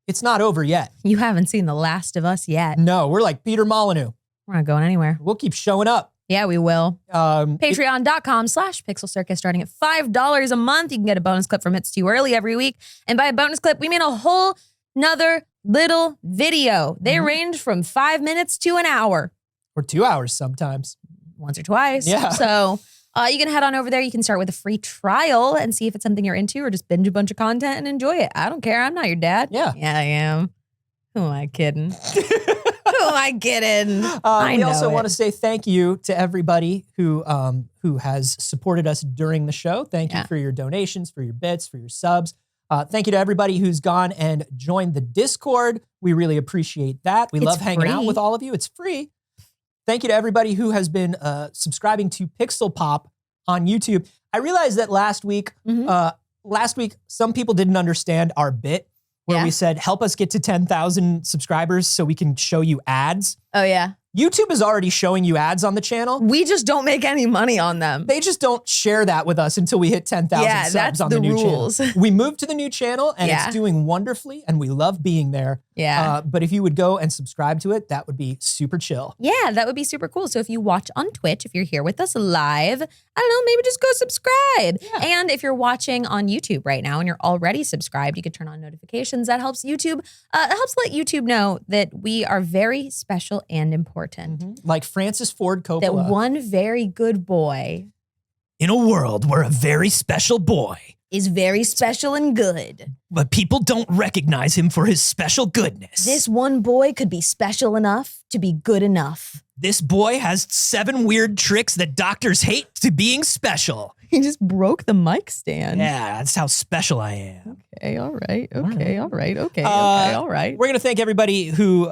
S1: it's not over yet.
S2: You haven't seen The Last of Us yet.
S1: No, we're like Peter Molyneux.
S2: We're not going anywhere.
S1: We'll keep showing up.
S2: Yeah, we will.
S1: Patreon.
S2: Patreon.com/Pixel Circus, starting at $5 a month. You can get a bonus clip from It's Too Early every week. And by a bonus clip, we mean a whole nother little video. They range from 5 minutes to an hour.
S1: Or 2 hours sometimes.
S2: Once or twice.
S1: Yeah.
S2: So you can head on over there. You can start with a free trial and see if it's something you're into, or just binge a bunch of content and enjoy it. I don't care. I'm not your dad.
S1: Yeah.
S2: Yeah, I am. Who am I kidding? Who am I kidding?
S1: We also want to say thank you to everybody who has supported us during the show. Thank you for your donations, for your bits, for your subs. Thank you to everybody who's gone and joined the Discord. We really appreciate that. We love hanging out with all of you. It's free. Thank you to everybody who has been subscribing to Pixel Pop on YouTube. I realized that last week, some people didn't understand our bit where we said, help us get to 10,000 subscribers so we can show you ads.
S2: Oh, yeah.
S1: YouTube is already showing you ads on the channel.
S2: We just don't make any money on them.
S1: They just don't share that with us until we hit 10,000 subs on the new
S2: rules.
S1: channel. We moved to the new channel and
S2: Yeah.
S1: it's doing wonderfully and we love being there.
S2: Yeah.
S1: But if you would go and subscribe to it, that would be super chill.
S2: Yeah, that would be super cool. So if you watch on Twitch, if you're here with us live, I don't know, maybe just go subscribe.
S1: Yeah.
S2: And if you're watching on YouTube right now and you're already subscribed, you could turn on notifications. That helps YouTube, helps let YouTube know that we are very special and important.
S1: Like Francis Ford Coppola.
S2: That one very good boy
S1: In a world where a very special boy,
S2: is very special and good.
S1: but people don't recognize him for his special goodness.
S2: This one boy could be special enough to be good enough.
S1: This boy has 7 weird tricks that doctors hate to being special.
S2: He just broke the mic stand.
S1: Yeah, that's how special I am.
S2: Okay, all right. Okay, all right. Okay,
S1: Uh,
S2: all right.
S1: We're going to thank everybody who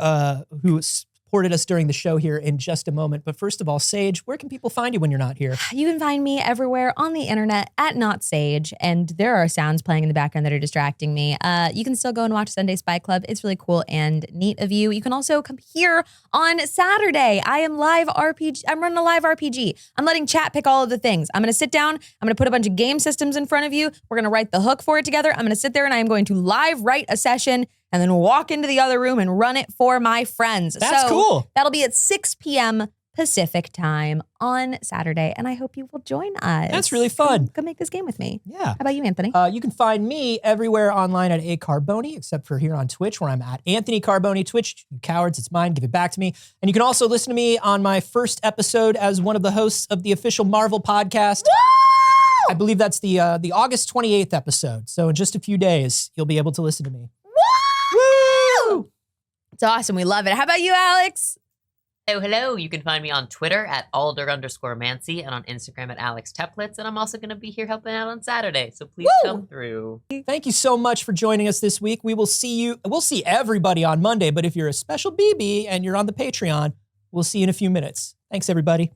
S1: supported us during the show here in just a moment. But first of all, Saige, where can people find you when you're not here?
S2: You can find me everywhere on the internet at Not Saige, and there are sounds playing in the background that are distracting me. You can still go and watch Sunday Spy Club. It's really cool and neat of you. You can also come here on Saturday. I'm running a live RPG. I'm letting chat pick all of the things. I'm going to sit down. I'm going to put a bunch of game systems in front of you. We're going to write the hook for it together. I'm going to sit there and I am going to live write a session and then walk into the other room and run it for my friends.
S1: That's cool.
S2: That'll be at 6 p.m. Pacific time on Saturday, and I hope you will join us.
S1: That's really fun.
S2: Come make this game with me.
S1: Yeah.
S2: How about you, Anthony?
S1: You can find me everywhere online at Carboni, except for here on Twitch, where I'm at Anthony Carboni. Twitch, you cowards, it's mine. Give it back to me. And you can also listen to me on my first episode as one of the hosts of the official Marvel podcast.
S2: Woo!
S1: I believe that's the August 28th episode. So in just a few days, you'll be able to listen to me.
S2: Woo! It's awesome. We love it. How about you, Alex?
S3: Hello. You can find me on Twitter at Alder_Mancy and on Instagram at Alex Teplitz. And I'm also going to be here helping out on Saturday. So please come through.
S1: Thank you so much for joining us this week. We'll see everybody on Monday, but if you're a special BB and you're on the Patreon, we'll see you in a few minutes. Thanks, everybody.